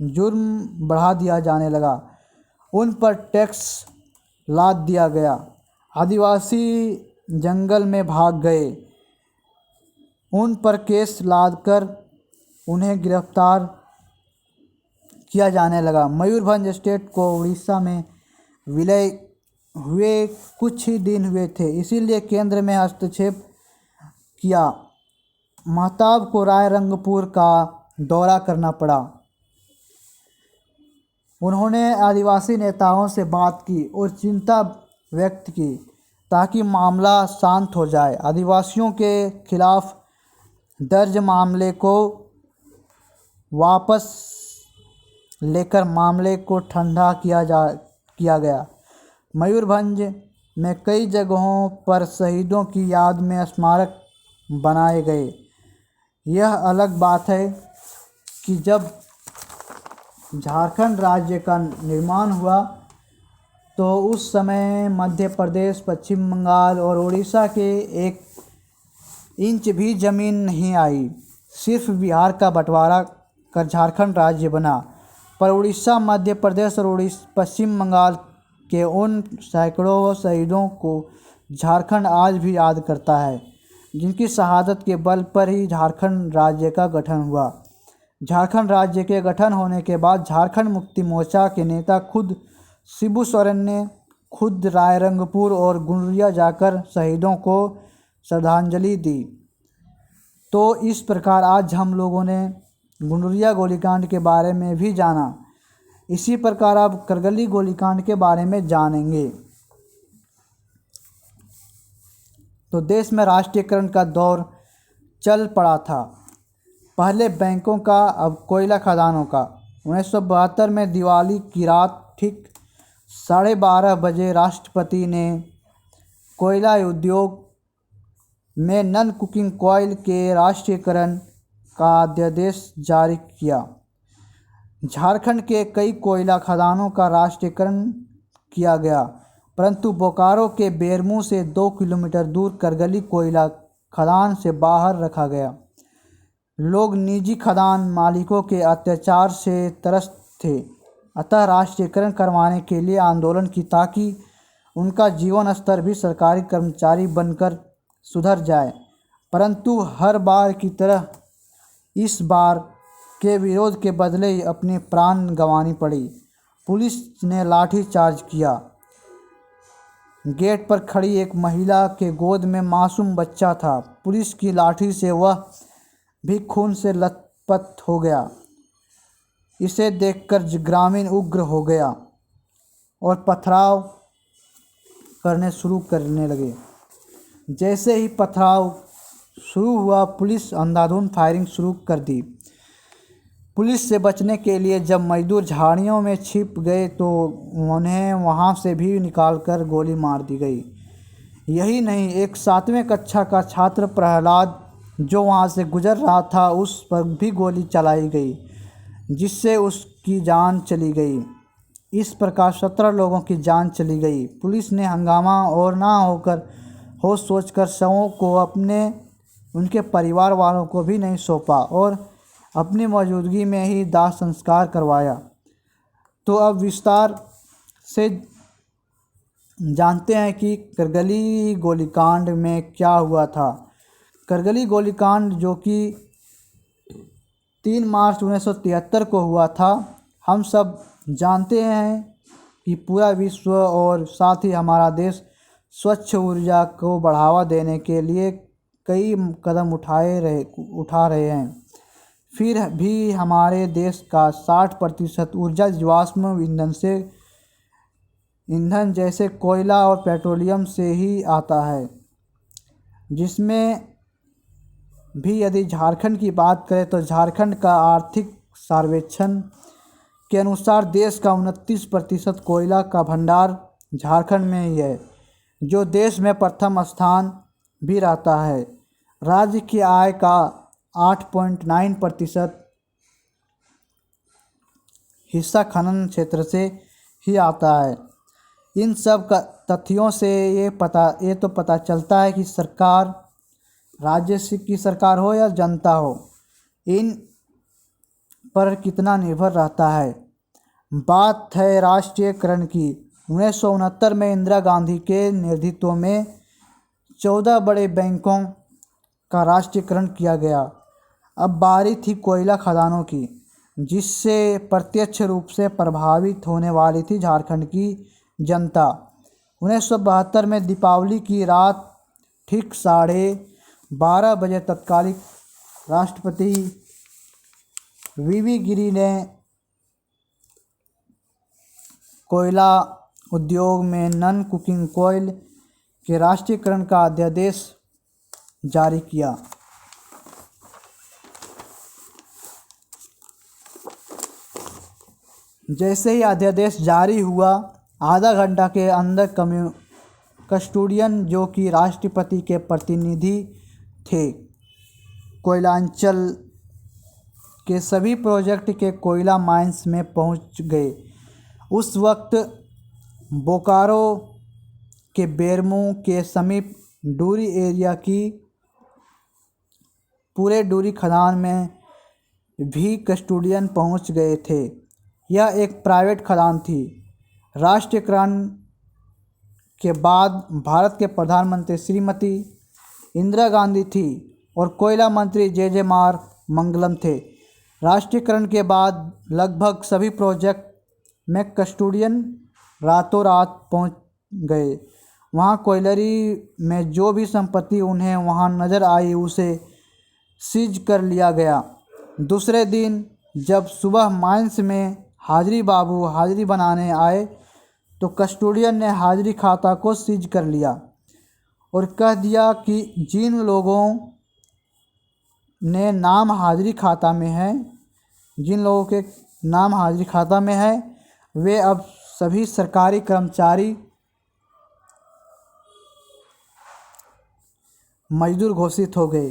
जुर्म बढ़ा दिया जाने लगा। उन पर टैक्स लाद दिया गया। आदिवासी जंगल में भाग गए। उन पर केस लादकर उन्हें गिरफ्तार किया जाने लगा। मयूरभंज स्टेट को उड़ीसा में विलय हुए कुछ ही दिन हुए थे, इसीलिए केंद्र में हस्तक्षेप किया। महताब को रायरंगपुर का दौरा करना पड़ा। उन्होंने आदिवासी नेताओं से बात की और चिंता व्यक्त की ताकि मामला शांत हो जाए। आदिवासियों के खिलाफ दर्ज मामले को वापस लेकर मामले को ठंडा किया गया। मयूरभंज में कई जगहों पर शहीदों की याद में स्मारक बनाए गए। यह अलग बात है कि जब झारखंड राज्य का निर्माण हुआ तो उस समय मध्य प्रदेश, पश्चिम बंगाल और उड़ीसा के 1 इंच भी ज़मीन नहीं आई। सिर्फ बिहार का बंटवारा कर झारखंड राज्य बना। पर उड़ीसा, मध्य प्रदेश और पश्चिम बंगाल के उन सैकड़ों शहीदों को झारखंड आज भी याद करता है, जिनकी शहादत के बल पर ही झारखंड राज्य का गठन हुआ। झारखंड राज्य के गठन होने के बाद झारखंड मुक्ति मोर्चा के नेता खुद शिबू सोरेन ने खुद रायरंगपुर और गुंडरिया जाकर शहीदों को श्रद्धांजलि दी। तो इस प्रकार आज हम लोगों ने गुंडरिया गोलीकांड के बारे में भी जाना। इसी प्रकार अब करगली गोलीकांड के बारे में जानेंगे। तो देश में राष्ट्रीयकरण का दौर चल पड़ा था। पहले बैंकों का, अब कोयला खदानों का। 1972 में दिवाली की रात ठीक 12:30 बजे राष्ट्रपति ने कोयला उद्योग में नॉन कुकिंग कोयल के राष्ट्रीयकरण का अध्यादेश जारी किया। झारखंड के कई कोयला खदानों का राष्ट्रीयकरण किया गया, परंतु बोकारो के बेरमू से 2 किलोमीटर दूर करगली कोयला खदान से बाहर रखा गया। लोग निजी खदान मालिकों के अत्याचार से त्रस्त थे, अतः राष्ट्रीयकरण करवाने के लिए आंदोलन की ताकि उनका जीवन स्तर भी सरकारी कर्मचारी बनकर सुधर जाए। परंतु हर बार की तरह इस बार के विरोध के बदले अपने प्राण गंवानी पड़ी। पुलिस ने लाठी चार्ज किया। गेट पर खड़ी एक महिला के गोद में मासूम बच्चा था। पुलिस की लाठी से वह भी खून से लथपथ हो गया। इसे देखकर ग्रामीण उग्र हो गया और पथराव करने लगे। जैसे ही पथराव शुरू हुआ, पुलिस अंधाधुंध फायरिंग शुरू कर दी। पुलिस से बचने के लिए जब मजदूर झाड़ियों में छिप गए तो उन्हें वहां से भी निकालकर गोली मार दी गई। यही नहीं, एक 7वें कक्षा का छात्र प्रहलाद जो वहां से गुजर रहा था, उस पर भी गोली चलाई गई, जिससे उसकी जान चली गई। इस प्रकार 17 लोगों की जान चली गई। पुलिस ने हंगामा और ना होश सोचकर शवों को उनके परिवार वालों को भी नहीं सौंपा और अपनी मौजूदगी में ही दाह संस्कार करवाया। तो अब विस्तार से जानते हैं कि करगली गोलीकांड में क्या हुआ था। करगली गोलीकांड जो कि 3 मार्च 1973 को हुआ था, हम सब जानते हैं कि पूरा विश्व और साथ ही हमारा देश स्वच्छ ऊर्जा को बढ़ावा देने के लिए कई कदम उठा रहे हैं, फिर भी हमारे देश का 60% ऊर्जा जीवाश्म ईंधन जैसे कोयला और पेट्रोलियम से ही आता है, जिसमें भी यदि झारखंड की बात करें तो झारखंड का आर्थिक सर्वेक्षण के अनुसार देश का 29% कोयला का भंडार झारखंड में ही है, जो देश में प्रथम स्थान भी रहता है। राज्य की आय का 8.9% हिस्सा खनन क्षेत्र से ही आता है। इन सब तथ्यों से ये तो पता चलता है कि सरकार, राज्य की सरकार हो या जनता हो, इन पर कितना निर्भर रहता है। बात है राष्ट्रीयकरण की। 1969 में इंदिरा गांधी के नेतृत्व में 14 बड़े बैंकों का राष्ट्रीयकरण किया गया। अब बारी थी कोयला खदानों की, जिससे प्रत्यक्ष रूप से प्रभावित होने वाली थी झारखंड की जनता। 1972 में दीपावली की रात ठीक 12:30 बजे तत्कालीन राष्ट्रपति वीवी गिरि ने कोयला उद्योग में नॉन कुकिंग कोयल के राष्ट्रीयकरण का अध्यादेश जारी किया। जैसे ही अध्यादेश जारी हुआ, आधा घंटा के अंदर कस्टोडियन, जो कि राष्ट्रपति के प्रतिनिधि थे, कोयलांचल के सभी प्रोजेक्ट के कोयला माइंस में पहुंच गए। उस वक्त बोकारो के बेरमो के समीप डूरी एरिया की पूरे डूरी खदान में भी कस्टोडियन पहुंच गए थे। यह एक प्राइवेट खदान थी। राष्ट्रीयकरण के बाद भारत के प्रधानमंत्री श्रीमती इंदिरा गांधी थी और कोयला मंत्री जे मंगलम थे। राष्ट्रीयकरण के बाद लगभग सभी प्रोजेक्ट में कस्टोडियन रातों रात पहुंच गए। वहां कोयलरी में जो भी संपत्ति उन्हें वहां नज़र आई, उसे सीज कर लिया गया। दूसरे दिन जब सुबह माइंस में हाजिरी बाबू हाजिरी बनाने आए तो कस्टोडियन ने हाजिरी खाता को सीज कर लिया और कह दिया कि जिन लोगों ने नाम हाजिरी खाता में है, जिन लोगों के नाम हाजिरी खाता में है, वे अब सभी सरकारी कर्मचारी मजदूर घोषित हो गए।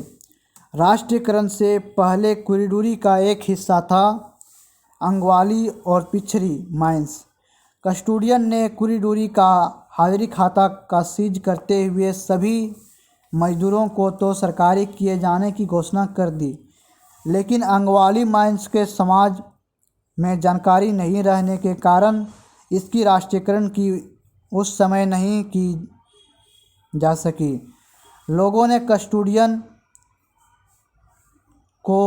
राष्ट्रीयकरण से पहले कुरीडूरी का एक हिस्सा था अंगवाली और पिछरी माइंस। कस्टोडियन ने कुरीडूरी का हाजिरी खाता का सीज करते हुए सभी मजदूरों को तो सरकारी किए जाने की घोषणा कर दी, लेकिन अंगवाली माइंस के समाज में जानकारी नहीं रहने के कारण इसकी राष्ट्रीयकरण की उस समय नहीं की जा सकी। लोगों ने कस्टोडियन को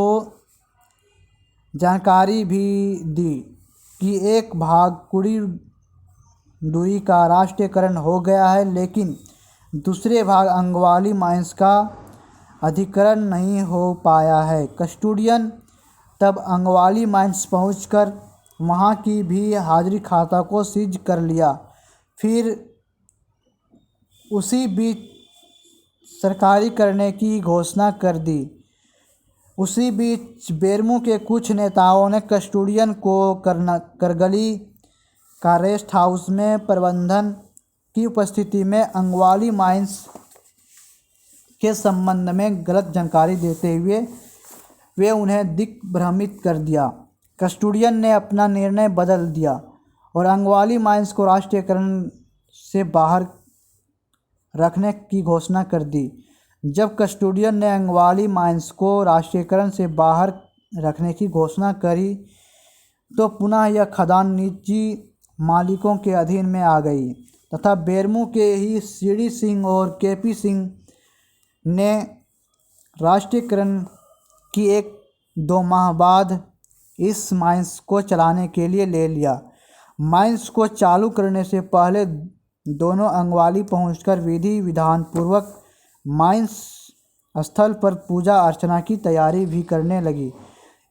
जानकारी भी दी कि एक भाग कुरीडूरी का राष्ट्रीयकरण हो गया है, लेकिन दूसरे भाग अंगवाली माइंस का अधिकरण नहीं हो पाया है। कस्टोडियन तब अंगवाली माइंस पहुंचकर वहां की भी हाजिरी खाता को सीज कर लिया। फिर उसी बीच सरकारी करने की घोषणा कर दी। उसी बीच बेरमो के कुछ नेताओं ने कस्टोडियन को करगली का रेस्ट हाउस में प्रबंधन की उपस्थिति में अंगवाली माइंस के संबंध में गलत जानकारी देते हुए वे उन्हें दिग्भ्रमित कर दिया। कस्टोडियन ने अपना निर्णय बदल दिया और अंगवाली माइंस को राष्ट्रीयकरण से बाहर रखने की घोषणा कर दी। जब कस्टोडियन ने अंगवाली माइंस को राष्ट्रीयकरण से बाहर रखने की घोषणा करी तो पुनः यह खदान निजी मालिकों के अधीन में आ गई तथा बेरमो के ही सीडी सिंह और केपी सिंह ने राष्ट्रीयकरण की 1-2 माह बाद इस माइंस को चलाने के लिए ले लिया। माइंस को चालू करने से पहले दोनों अंगवाली पहुंचकर विधि विधान पूर्वक माइंस स्थल पर पूजा अर्चना की तैयारी भी करने लगी।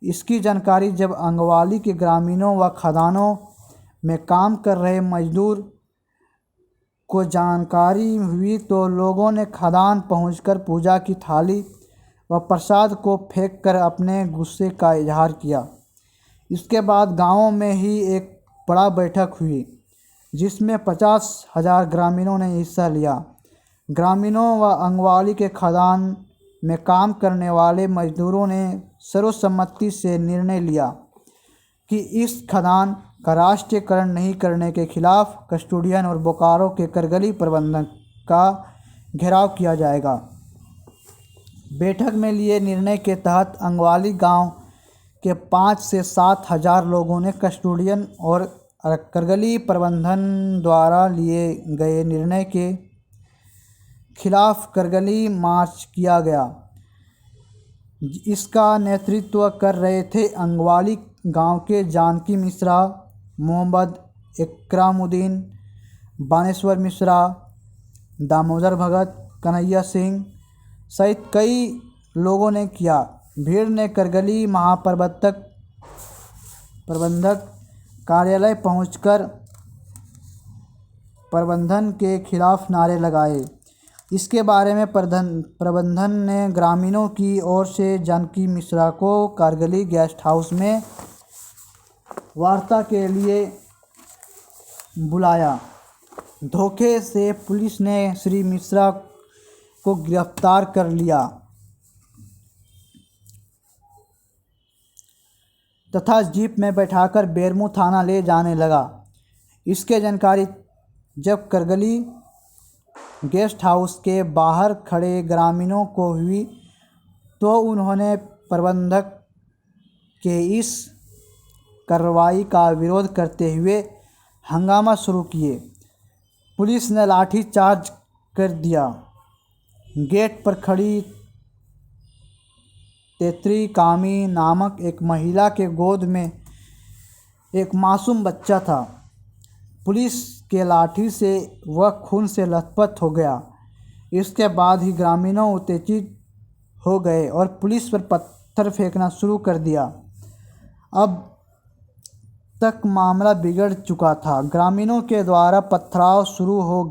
इसकी जानकारी जब अंगवाली के ग्रामीणों व खदानों में काम कर रहे मजदूर को जानकारी हुई तो लोगों ने खदान पहुंचकर पूजा की थाली व प्रसाद को फेंककर अपने गुस्से का इजहार किया। इसके बाद गांव में ही एक बड़ा बैठक हुई जिसमें 50,000 ग्रामीणों ने हिस्सा लिया। ग्रामीणों व अंगवाली के खदान में काम करने वाले मजदूरों ने सर्वसम्मति से निर्णय लिया कि इस खदान का राष्ट्रीयकरण नहीं करने के खिलाफ कस्टोडियन और बोकारो के करगली प्रबंधन का घेराव किया जाएगा। बैठक में लिए निर्णय के तहत अंगवाली गांव के 5 से 7,000 लोगों ने कस्टोडियन और करगली प्रबंधन द्वारा लिए गए निर्णय के खिलाफ करगली मार्च किया गया। इसका नेतृत्व कर रहे थे अंगवाली गांव के जानकी मिश्रा, मोहम्मद इकरामुद्दीन, बानेश्वर मिश्रा, दामोदर भगत, कन्हैया सिंह सहित कई लोगों ने किया। भीड़ ने करगली प्रबंधक कार्यालय पहुंचकर प्रबंधन के खिलाफ नारे लगाए। इसके बारे में प्रबंधन ने ग्रामीणों की ओर से जानकी मिश्रा को करगली गेस्ट हाउस में वार्ता के लिए बुलाया। धोखे से पुलिस ने श्री मिश्रा को गिरफ्तार कर लिया तथा जीप में बैठाकर बेरमू थाना ले जाने लगा। इसके जानकारी जब करगली गेस्ट हाउस के बाहर खड़े ग्रामीणों को हुई तो उन्होंने प्रबंधक के इस कार्रवाई का विरोध करते हुए हंगामा शुरू किए। पुलिस ने लाठी चार्ज कर दिया। गेट पर खड़ी तेतरी कामी नामक एक महिला के गोद में एक मासूम बच्चा था। पुलिस के लाठी से वह खून से लथपथ हो गया। इसके बाद ही ग्रामीणों उत्तेजित हो गए और पुलिस पर पत्थर फेंकना शुरू कर दिया। अब तक मामला बिगड़ चुका था। ग्रामीणों के द्वारा पथराव शुरू हो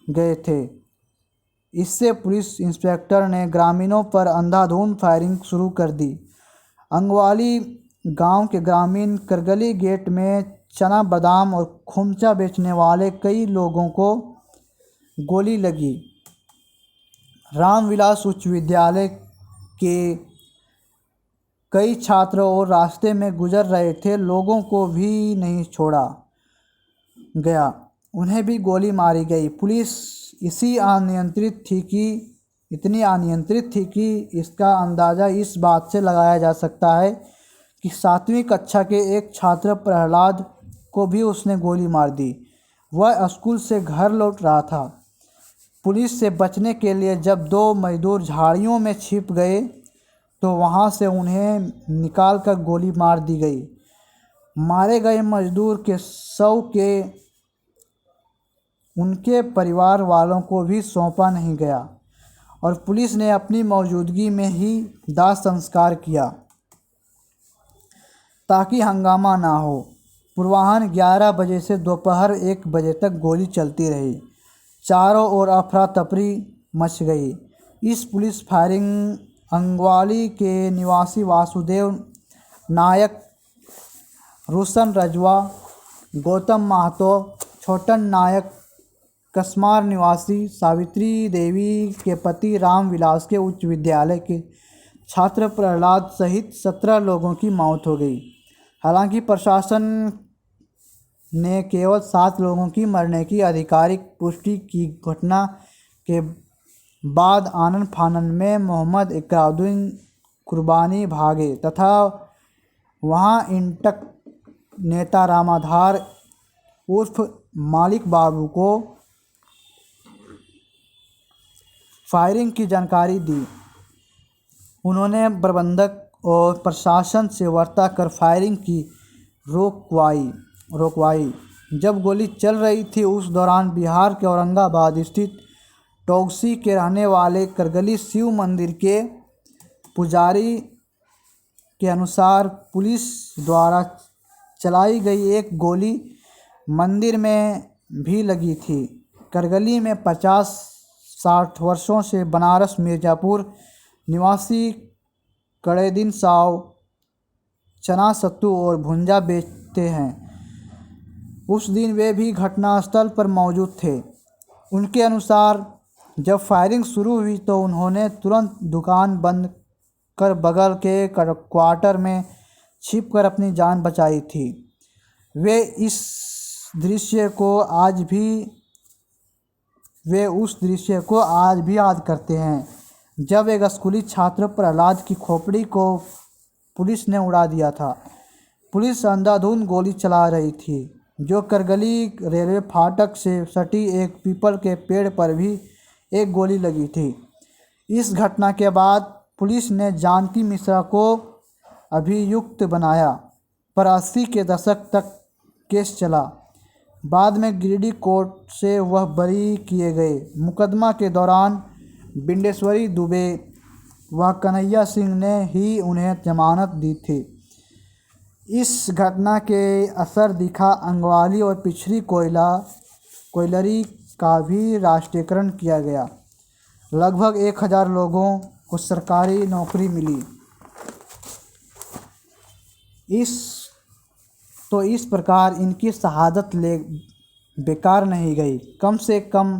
गए थे। इससे पुलिस इंस्पेक्टर ने ग्रामीणों पर अंधाधुंध फायरिंग शुरू कर दी। अंगवाली गांव के ग्रामीण करगली गेट में चना बादाम और खुमचा बेचने वाले कई लोगों को गोली लगी। रामविलास उच्च विद्यालय के कई छात्र और रास्ते में गुजर रहे थे लोगों को भी नहीं छोड़ा गया, उन्हें भी गोली मारी गई। पुलिस इतनी अनियंत्रित थी कि इसका अंदाज़ा इस बात से लगाया जा सकता है कि 7वीं कक्षा के एक छात्र प्रहलाद को भी उसने गोली मार दी। वह स्कूल से घर लौट रहा था। पुलिस से बचने के लिए जब 2 मजदूर झाड़ियों में छिप गए तो वहां से उन्हें निकालकर गोली मार दी गई। मारे गए मजदूर के शव के उनके परिवार वालों को भी सौंपा नहीं गया और पुलिस ने अपनी मौजूदगी में ही दाह संस्कार किया ताकि हंगामा ना हो। पूर्वाह्न 11 बजे से दोपहर 1 बजे तक गोली चलती रही। चारों ओर अफरा तफरी मच गई। इस पुलिस फायरिंग अंगवाली के निवासी वासुदेव नायक, रोशन रजवा, गौतम महतो, छोटन नायक, कसमार निवासी सावित्री देवी के पति रामविलास के उच्च विद्यालय के छात्र प्रहलाद सहित 17 लोगों की मौत हो गई। हालांकि प्रशासन ने केवल 7 लोगों की मरने की आधिकारिक पुष्टि की। घटना के बाद आनन फानन में मोहम्मद इकरामुद्दीन कुर्बानी भागे तथा वहां इंटक नेता रामाधार उर्फ मालिक बाबू को फायरिंग की जानकारी दी। उन्होंने प्रबंधक और प्रशासन से वार्ता कर फायरिंग की रोकवाई। जब गोली चल रही थी उस दौरान बिहार के औरंगाबाद स्थित टोंकसी के रहने वाले करगली शिव मंदिर के पुजारी के अनुसार पुलिस द्वारा चलाई गई एक गोली मंदिर में भी लगी थी। करगली में 50-60 वर्षों से बनारस मिर्ज़ापुर निवासी कड़ेदीन साव चना सत्तू और भुंजा बेचते हैं। उस दिन वे भी घटनास्थल पर मौजूद थे। उनके अनुसार जब फायरिंग शुरू हुई तो उन्होंने तुरंत दुकान बंद कर बगल के क्वार्टर में छिपकर अपनी जान बचाई थी। वे उस दृश्य को आज भी याद करते हैं जब एक स्कूली छात्र प्रहलाद की खोपड़ी को पुलिस ने उड़ा दिया था। पुलिस अंधाधुंध गोली चला रही थी जो करगली रेलवे फाटक से सटी एक पीपल के पेड़ पर भी एक गोली लगी थी। इस घटना के बाद पुलिस ने जानकी मिश्रा को अभियुक्त बनाया पर 80 के दशक तक केस चला। बाद में गिरिडीह कोर्ट से वह बरी किए गए। मुकदमा के दौरान बिंडेश्वरी दुबे व कन्हैया सिंह ने ही उन्हें जमानत दी थी। इस घटना के असर दिखा अंगवाली और पिछड़ी कोयलरी का भी राष्ट्रीयकरण किया गया। लगभग 1000 लोगों को सरकारी नौकरी मिली। इस प्रकार इनकी शहादत बेकार नहीं गई। कम से कम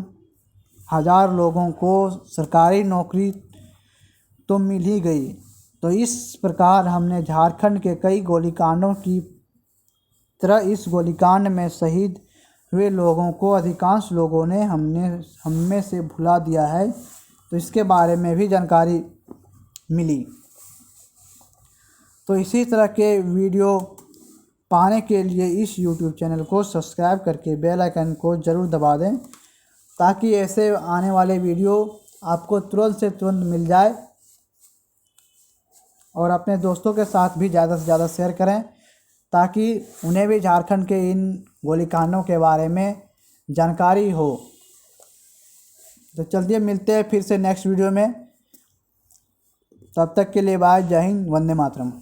1000 लोगों को सरकारी नौकरी तो मिल ही गई। तो इस प्रकार हमने झारखंड के कई गोलीकांडों की तरह इस गोलीकांड में शहीद हुए लोगों को अधिकांश लोगों ने हम में से भुला दिया है। तो इसके बारे में भी जानकारी मिली। तो इसी तरह के वीडियो पाने के लिए इस YouTube चैनल को सब्सक्राइब करके बेल आइकन को ज़रूर दबा दें ताकि ऐसे आने वाले वीडियो आपको तुरंत से तुरंत मिल जाए। और अपने दोस्तों के साथ भी ज़्यादा से ज़्यादा शेयर करें ताकि उन्हें भी झारखंड के इन गोलीकांडों के बारे में जानकारी हो। तो चलिए मिलते हैं फिर से नेक्स्ट वीडियो में। तब तक के लिए बाय। जय हिंद, वंदे मातरम।